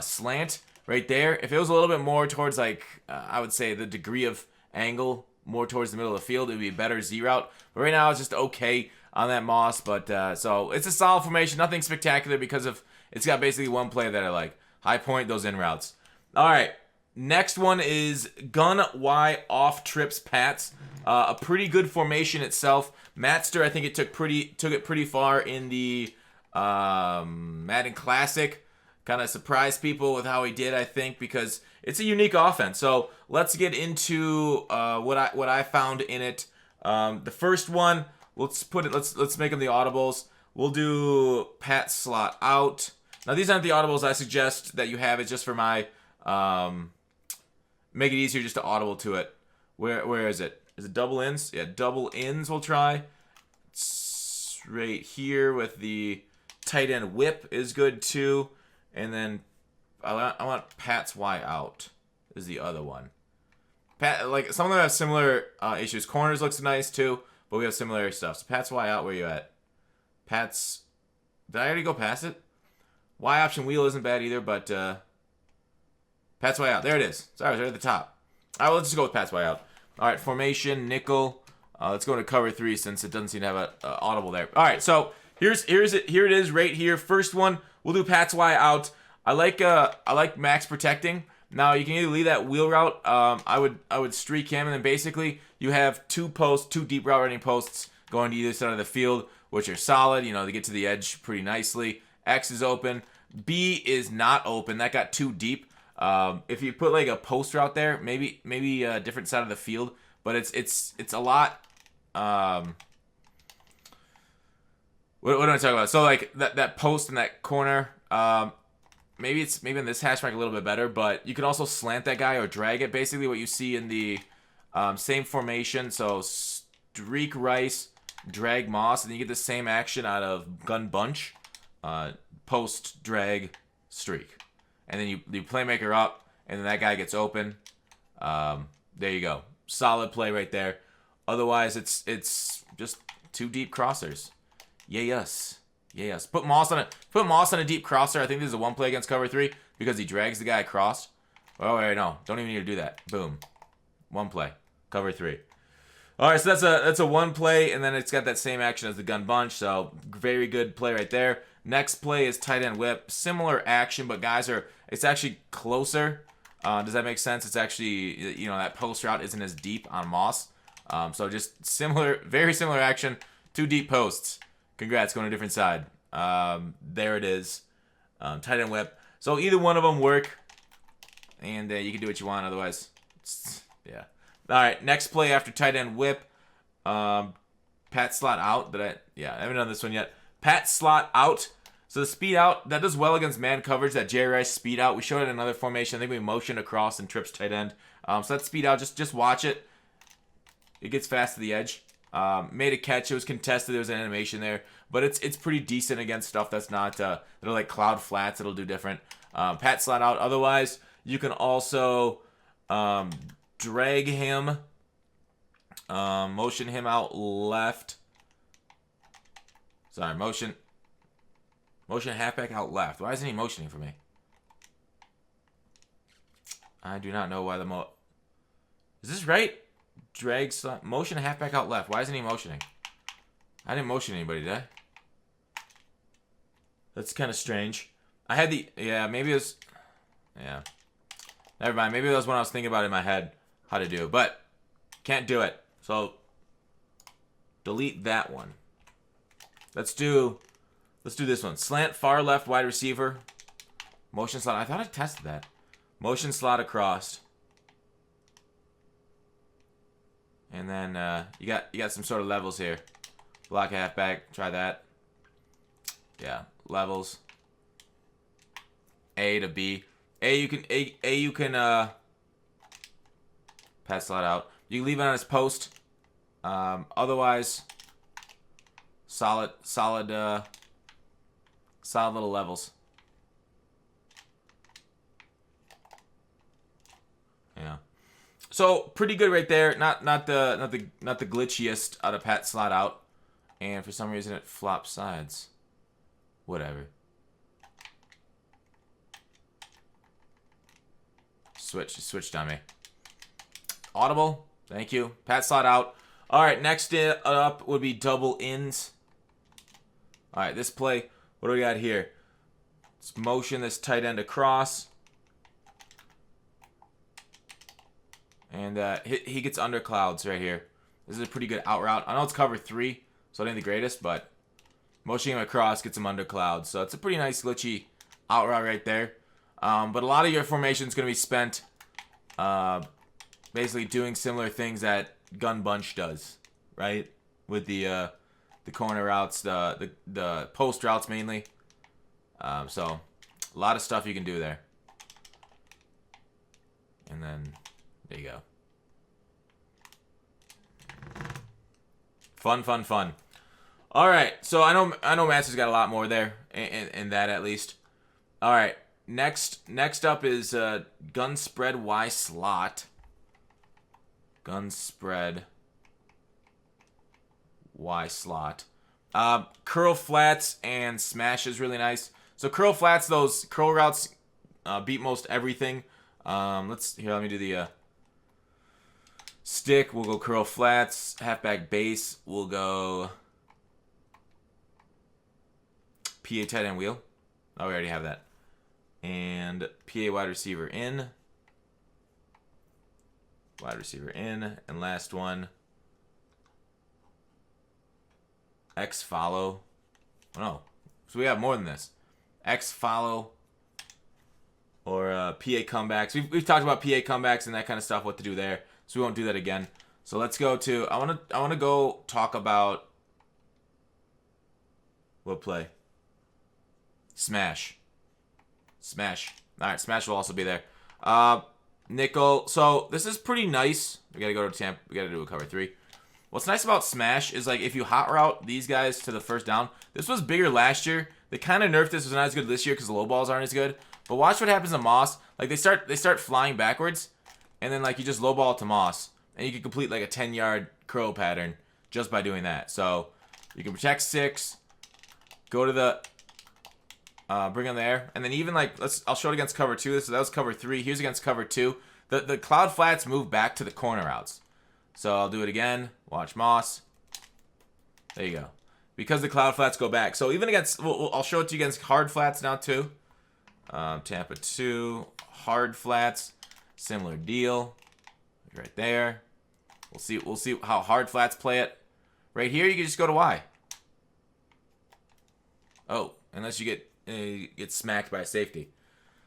slant right there. If it was a little bit more towards like, I would say the degree of angle more towards the middle of the field, it would be a better Z route. But right now it's just okay on that Moss. But so it's a solid formation, nothing spectacular because of it's got basically one play that I like. High point those in routes. All right, next one is gun Y off trips Pats. A pretty good formation itself. Matster, I think it took it pretty far in the Madden Classic. Kind of surprised people with how he did, I think, because it's a unique offense. So let's get into what I found in it. The first one, let's make them the audibles. We'll do Pat slot out. Now these aren't the audibles I suggest that you have. It's just for my make it easier just to audible to it. Where is it? Is it double ins? Yeah, double ins we'll try. It's right here with the tight end whip is good too. And then I want Pat's Y out is the other one. Pat, like some of them have similar issues. Corners looks nice too, but we have similar stuff. So Pat's Y out, where you at? Pat's, did I already go past it? Y option wheel isn't bad either, but Pat's Y out. There it is. Sorry, it was right at the top. All right, let's just go with Pat's Y out. All right, formation, nickel. Let's go into cover 3 since it doesn't seem to have a audible there. All right, so here it is right here. First one, we'll do Pat's Y out. I like max protecting. Now you can either leave that wheel route. I would streak him, and then basically you have two deep route running posts going to either side of the field, which are solid. You know, they get to the edge pretty nicely. X is open. B is not open. That got too deep. If you put like a post route there, maybe a different side of the field, but it's a lot. What am I talking about? So like that post in that corner. Maybe in this hash rank a little bit better, but you can also slant that guy or drag it. Basically, what you see in the same formation. So streak Rice, drag Moss, and you get the same action out of gun bunch, post drag streak, and then you playmaker up, and then that guy gets open. There you go, solid play right there. Otherwise, it's just two deep crossers. Yes. Put Moss on a deep crosser. I think this is a one play against cover 3 because he drags the guy across. Oh wait, no, don't even need to do that. Boom, one play, cover 3. All right, so that's a one play, and then it's got that same action as the gun bunch. So very good play right there. Next play is tight end whip. Similar action, but it's actually closer. Does that make sense? It's actually, you know, that post route isn't as deep on Moss. So just similar, very similar action. Two deep posts. Congrats, going to a different side. There it is. Tight end whip. So either one of them work, and you can do what you want. Otherwise, yeah. All right, next play after tight end whip. Pat slot out. I haven't done this one yet. Pat slot out. So the speed out, that does well against man coverage, that Jerry Rice speed out. We showed it in another formation. I think we motioned across and trips tight end. So that speed out, just watch it. It gets fast to the edge. Made a catch. It was contested. There was an animation there. But it's pretty decent against stuff that's not, that are like cloud flats. It'll do different. Pat slot out. Otherwise, you can also drag him. Motion him out left. Sorry, motion halfback out left. Why isn't he motioning for me? I do not know why is this right? Drag slot. Motion halfback out left. Why isn't he motioning? I didn't motion anybody, did I? That's kind of strange. I had maybe it was, never mind. Maybe that was when I was thinking about it in my head how to do it, but can't do it. So delete that one. Let's do this one. Slant far left wide receiver. Motion slot. I thought I tested that. Motion slot across. And then you got some sort of levels here. Block halfback. Try that. Yeah, levels. A to B. You can pass slot out. You can leave it on his post. Otherwise, solid little levels. Yeah. So pretty good right there. Not the glitchiest out of Pat slot out. And for some reason it flops sides. Whatever. Switched on me. Audible. Thank you. Pat slot out. All right, next up would be double ins. All right, this play, what do we got here? Let's motion this tight end across. And he gets under clouds right here. This is a pretty good out route. I know it's cover 3, so it ain't the greatest, but motioning him across gets him under clouds. So it's a pretty nice glitchy out route right there. But a lot of your formation is going to be spent basically doing similar things that Gun Bunch does, right? With the corner routes, the post routes mainly. So a lot of stuff you can do there. And then there you go. Fun. All right, so I know Master's got a lot more there, in that at least. All right, next up is gun spread Y slot. Gun spread Y slot. Curl flats and smash is really nice. So curl flats, those curl routes beat most everything. Let me do the stick. We'll go curl flats. Halfback base. We'll go PA tight end wheel. Oh, we already have that. And PA wide receiver in. Wide receiver in. And last one, X follow. Oh, no. So we have more than this. X follow or PA comebacks. We've talked about PA comebacks and that kind of stuff, what to do there. So we won't do that again. So let's go to, I want to go talk about what play? Smash. All right, smash will also be there. Nickel. So this is pretty nice. We got to go to Tampa. We got to do a cover 3. What's nice about smash is, like, if you hot route these guys to the first down, this was bigger last year. They kind of nerfed this. It's not as good this year because the low balls aren't as good. But watch what happens to Moss. Like, they start flying backwards, and then, like, you just low ball it to Moss, and you can complete, like, a 10-yard curl pattern just by doing that. So you can protect 6, go to the bring them there, and then even, like, I'll show it against cover 2. So that was cover 3. Here's against cover 2. The cloud flats move back to the corner routes. So I'll do it again. Watch Moss. There you go. Because the cloud flats go back. So even against, I'll show it to you against hard flats now too. Tampa 2, hard flats, similar deal. Right there. We'll see how hard flats play it. Right here, you can just go to Y. Oh, unless you get smacked by a safety.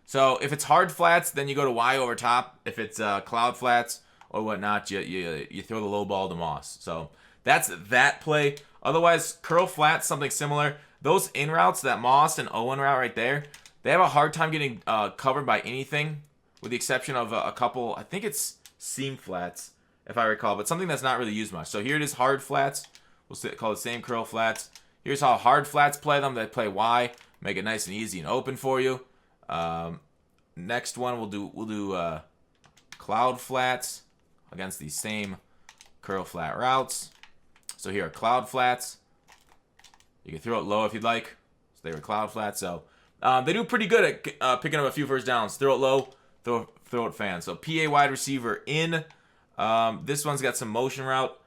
So if it's hard flats, then you go to Y over top. If it's cloud flats or whatnot, you throw the low ball to Moss. So that's that play. Otherwise, curl flats, something similar. Those in routes, that Moss and Owen route right there, they have a hard time getting covered by anything, with the exception of a couple. I think it's seam flats, if I recall, but something that's not really used much. So here it is, hard flats. We'll call it the same curl flats. Here's how hard flats play them. They play Y, make it nice and easy and open for you. Next one we'll do cloud flats against these same curl flat routes. So here are cloud flats. You can throw it low if you'd like. So they were cloud flats. So they do pretty good at picking up a few first downs. Throw it low, throw it fan. So PA wide receiver in. This one's got some motion route.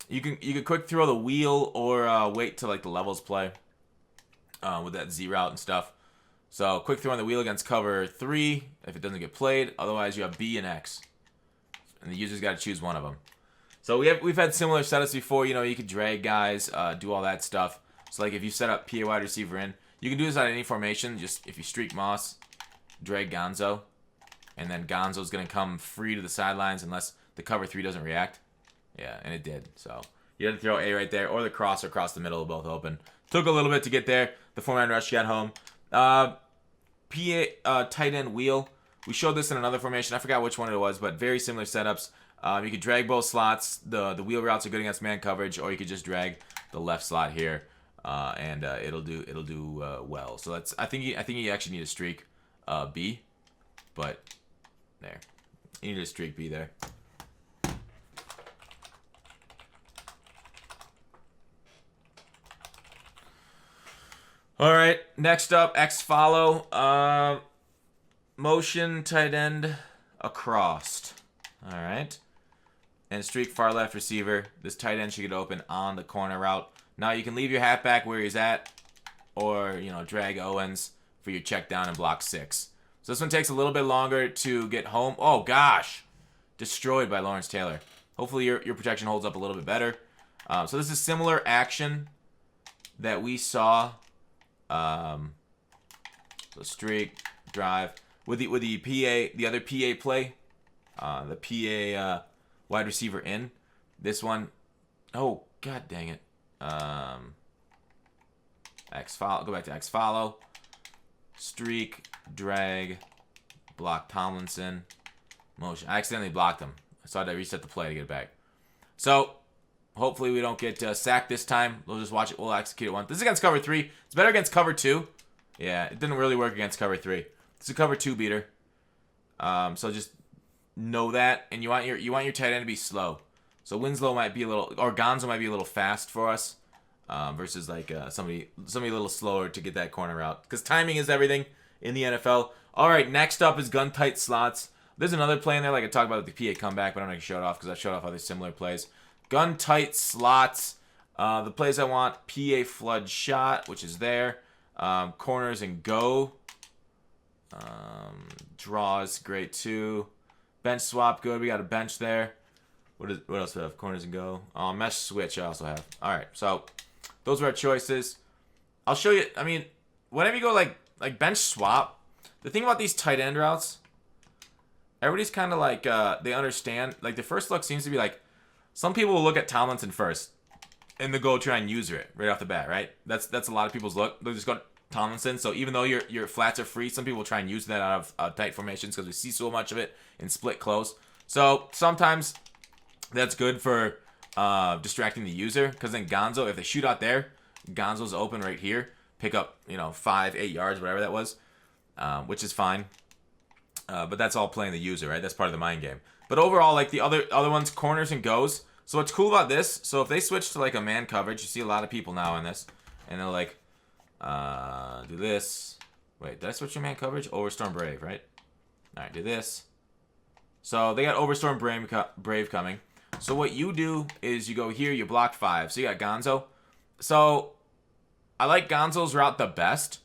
You can quick throw the wheel or wait till, like, the levels play with that Z route and stuff. So quick throw on the wheel against cover 3 if it doesn't get played. Otherwise, you have B and X, and the user's got to choose one of them. So we've had similar setups before. You know, you could drag guys, do all that stuff. So, like, if you set up PA wide receiver in, you can do this on any formation. Just if you streak Moss, drag Gonzo, and then Gonzo's gonna come free to the sidelines unless the cover 3 doesn't react. Yeah, and it did. So you had to throw A right there, or the cross across the middle, both open. Took a little bit to get there. The 4-man rush got home. PA tight end wheel. We showed this in another formation. I forgot which one it was, but very similar setups. You could drag both slots. The wheel routes are good against man coverage, or you could just drag the left slot here, and it'll do well. So I think you actually need a streak B, but there, you need a streak B there. All right, next up, X follow, motion tight end across. All right, and streak far left receiver. This tight end should get open on the corner route. Now you can leave your halfback where he's at, or, you know, drag Owens for your check down and block 6. So this one takes a little bit longer to get home. Oh gosh, destroyed by Lawrence Taylor. Hopefully your protection holds up a little bit better. So this is similar action that we saw. So streak, drive with the PA, the other PA play The PA wide receiver in. This one, oh, god dang it. X follow, go back to X follow. Streak, drag, block Tomlinson. Motion. I accidentally blocked him. So I had to reset the play to get it back. So, hopefully we don't get sacked this time. We'll just watch it. We'll execute it once. This is against cover 3. It's better against cover 2. Yeah, it didn't really work against cover 3. It's a cover 2 beater. So just know that. And you want your tight end to be slow. So Winslow might be a little, or Gonzo might be a little fast for us. Versus like somebody a little slower to get that corner out. Because timing is everything in the NFL. Alright, next up is gun tight slots. There's another play in there like I talked about with the PA comeback, but I'm not going to show it off because I showed off other similar plays. Gun tight slots. The plays I want, PA flood shot, which is there. Corners and go. Draws, great too. Bench swap, good. We got a bench there. What else do we have? Corners and go. Mesh switch I also have. Alright, so those are our choices. I'll show you, I mean, whenever you go like bench swap, the thing about these tight end routes, everybody's kind of like, they understand. Like, the first look seems to be like, some people will look at Tomlinson first, and they'll go try and user it right off the bat, right? That's a lot of people's look. They'll just go Tomlinson. So even though your flats are free, some people will try and use that out of tight formations because we see so much of it in split close. So sometimes that's good for distracting the user, because then Gonzo, if they shoot out there, Gonzo's open right here. Pick up, 5-8 yards, whatever that was, which is fine. But that's all playing the user, right? That's part of the mind game. But overall, like the other ones, corners and goes. So what's cool about this, so if they switch to like a man coverage, you see a lot of people now in this, and they'll like do this. Wait, did I switch to man coverage? Overstorm Brave, right? All right, do this. So they got Overstorm Brave coming. So what you do is you go here, you block 5. So you got Gonzo. So I like Gonzo's route the best.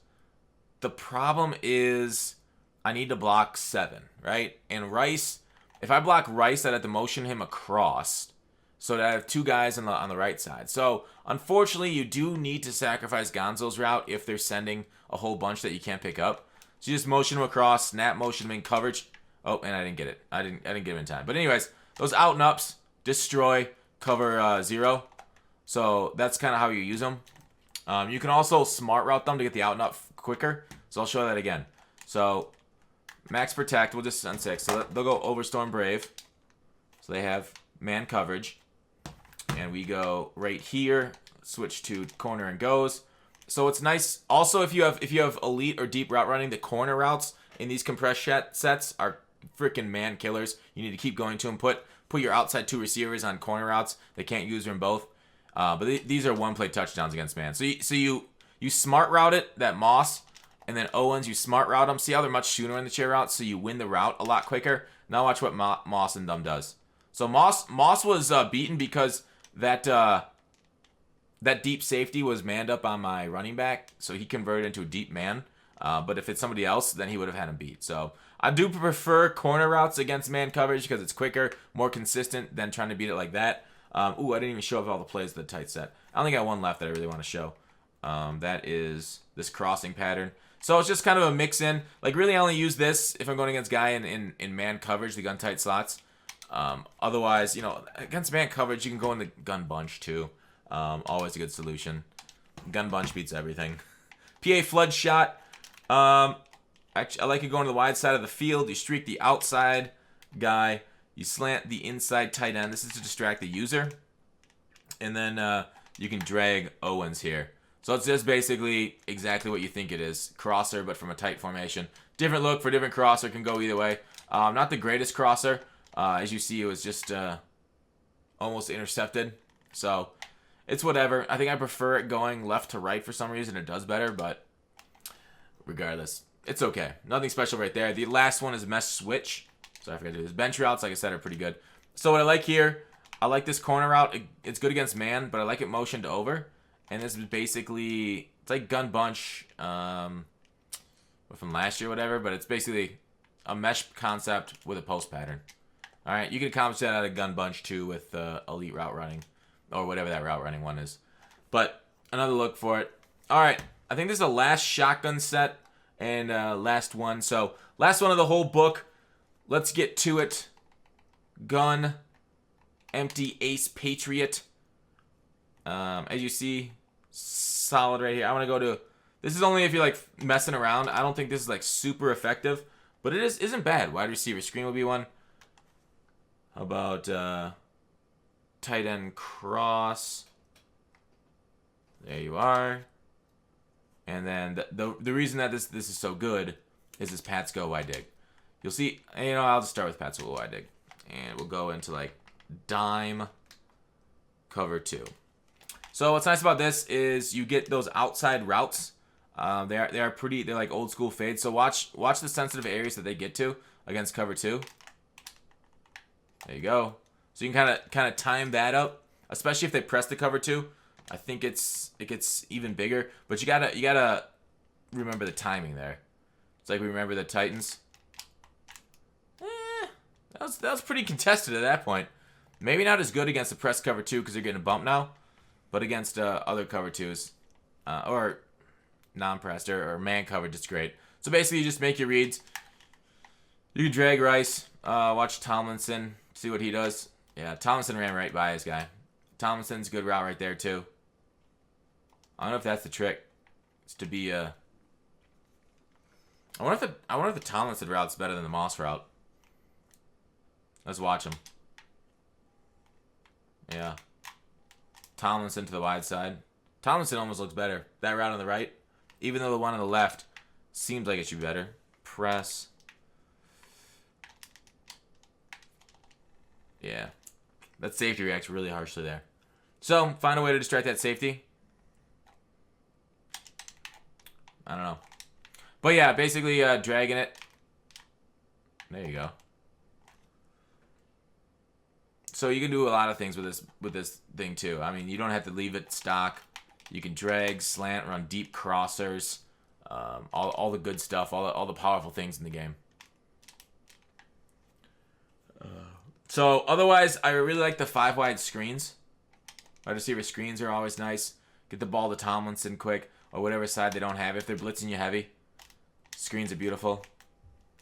The problem is I need to block 7, right? And Rice, if I block Rice, I'd have to motion him across so that I have 2 guys on the right side. So unfortunately, you do need to sacrifice Gonzo's route if they're sending a whole bunch that you can't pick up. So you just motion him across, snap motion him in coverage. Oh, and I didn't get it. I didn't get him in time. But anyways, those out and ups, destroy, cover 0. So that's kind of how you use them. You can also smart route them to get the out and up quicker. So I'll show that again. So max protect, we'll just send 6. So they'll go Overstorm Brave. So they have man coverage. And we go right here, switch to corner and goes. So it's nice. Also, if you have elite or deep route running, the corner routes in these compressed sets are freaking man killers. You need to keep going to them. Put your outside 2 receivers on corner routes. They can't use them both. But these are one-play touchdowns against man. So you smart route it, that Moss, and then Owens, you smart route them. See how they're much sooner in the chair route, so you win the route a lot quicker. Now watch what Moss and them does. So Moss was beaten because that deep safety was manned up on my running back, so he converted into a deep man. But if it's somebody else, then he would have had him beat. So I do prefer corner routes against man coverage because it's quicker, more consistent than trying to beat it like that. I didn't even show up all the plays of the tight set. I only got one left that I really want to show. That is this crossing pattern. So it's just kind of a mix in. Like, really, I only use this if I'm going against guy in man coverage, the gun tight slots. Otherwise, against man coverage, you can go in the gun bunch too. Always a good solution. Gun bunch beats everything. PA flood shot. Actually, I like it going to the wide side of the field. You streak the outside guy. You slant the inside tight end. This is to distract the user. And then you can drag Owens here. So it's just basically exactly what you think it is. Crosser, but from a tight formation. Different look for different crosser. Can go either way. Not the greatest crosser. As you see, it was just almost intercepted. So it's whatever. I think I prefer it going left to right for some reason. It does better, but regardless, it's okay. Nothing special right there. The last one is mesh switch. So I forgot to do this. Bench routes, like I said, are pretty good. So what I like here, I like this corner route. It's good against man, but I like it motioned over. And this is basically, it's like gun bunch from last year or whatever, but it's basically a mesh concept with a post pattern. All right, you can accomplish that out of gun bunch too with elite route running or whatever that route running one is. But another look for it. All right, I think this is the last shotgun set and last one. So last one of the whole book. Let's get to it. gun, empty ace Patriot. As you see, solid right here. I want to go to, this is only if you're like messing around. I don't think this is like super effective, but it isn't bad. Wide receiver screen will be one. How about tight end cross? There you are. And then the reason that this is so good is this Pats Go Wide Dig. You'll see, you know, I'll just start with Pats Go Wide Dig. And we'll go into like dime cover 2. So what's nice about this is you get those outside routes. They are pretty, they're like old school fades. So watch the sensitive areas that they get to against cover 2. There you go. So you can kind of time that up, especially if they press the cover 2. I think it gets even bigger, but you gotta remember the timing there. It's like we remember the Titans. That was pretty contested at that point. Maybe not as good against the press cover 2 because they're getting a bump now, but against other cover 2s or non-pressed or man coverage, it's great. So basically, you just make your reads. You can drag Rice, watch Tomlinson, see what he does. Yeah, Tomlinson ran right by his guy. Tomlinson's a good route right there too. I don't know if that's the trick. It's to be I wonder if the Tomlinson route's better than the Moss route. Let's watch him. Yeah. Tomlinson to the wide side. Tomlinson almost looks better. That route on the right, even though the one on the left seems like it should be better. Press. Yeah. That safety reacts really harshly there. So, find a way to distract that safety. I don't know. But yeah, basically dragging it. There you go. So you can do a lot of things with this thing too. I mean, you don't have to leave it stock. You can drag, slant, run deep crossers, all the good stuff, all the powerful things in the game. So otherwise, I really like the 5-wide screens. Wide receiver screens are always nice. Get the ball to Tomlinson quick, or whatever side they don't have. If they're blitzing you heavy, screens are beautiful.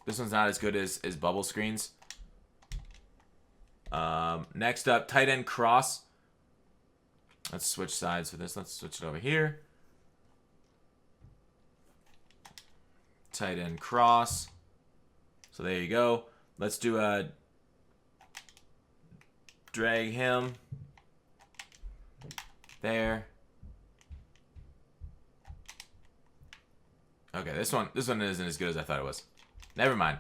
This one's not as good as bubble screens. Next up, tight end cross. Let's switch sides for this. Let's switch it over here. Tight end cross. So there you go. Let's do a drag him. There. Okay, this one isn't as good as I thought it was. Never mind.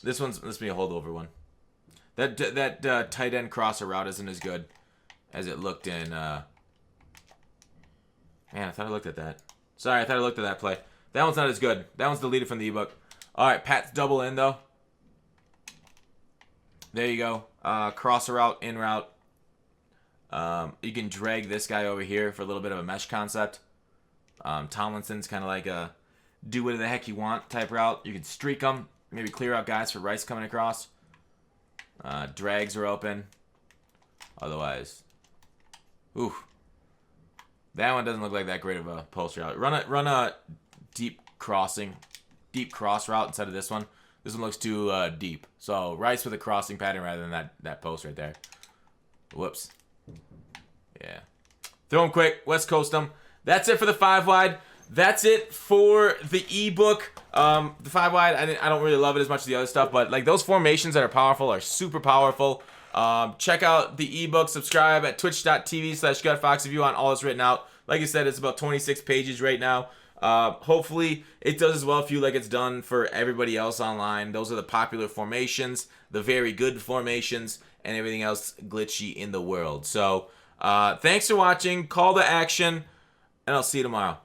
This must be a holdover one. That tight end crosser route isn't as good as it looked in. Man, I thought I looked at that. Sorry, I thought I looked at that play. That one's not as good. That one's deleted from the ebook. All right, Pat's double in though. There you go. Crosser route, in route. You can drag this guy over here for a little bit of a mesh concept. Tomlinson's kind of like a do whatever the heck you want type route. You can streak them, maybe clear out guys for Rice coming across. Drags are open. Otherwise, ooh, that one doesn't look like that great of a post route. Run a deep cross route instead of this one. This one looks too deep. So Rice with a crossing pattern rather than that post right there. Whoops. Yeah. Throw them quick. West Coast them. That's it for the 5-wide. That's it for the ebook. The 5-wide, I don't really love it as much as the other stuff, but like those formations that are powerful are super powerful. Check out the ebook. Subscribe at twitch.tv/gutfox if you want all this written out. Like I said, it's about 26 pages right now. Hopefully it does as well for you like it's done for everybody else online. Those are the popular formations, the very good formations, and everything else glitchy in the world. So thanks for watching. Call to action, and I'll see you tomorrow.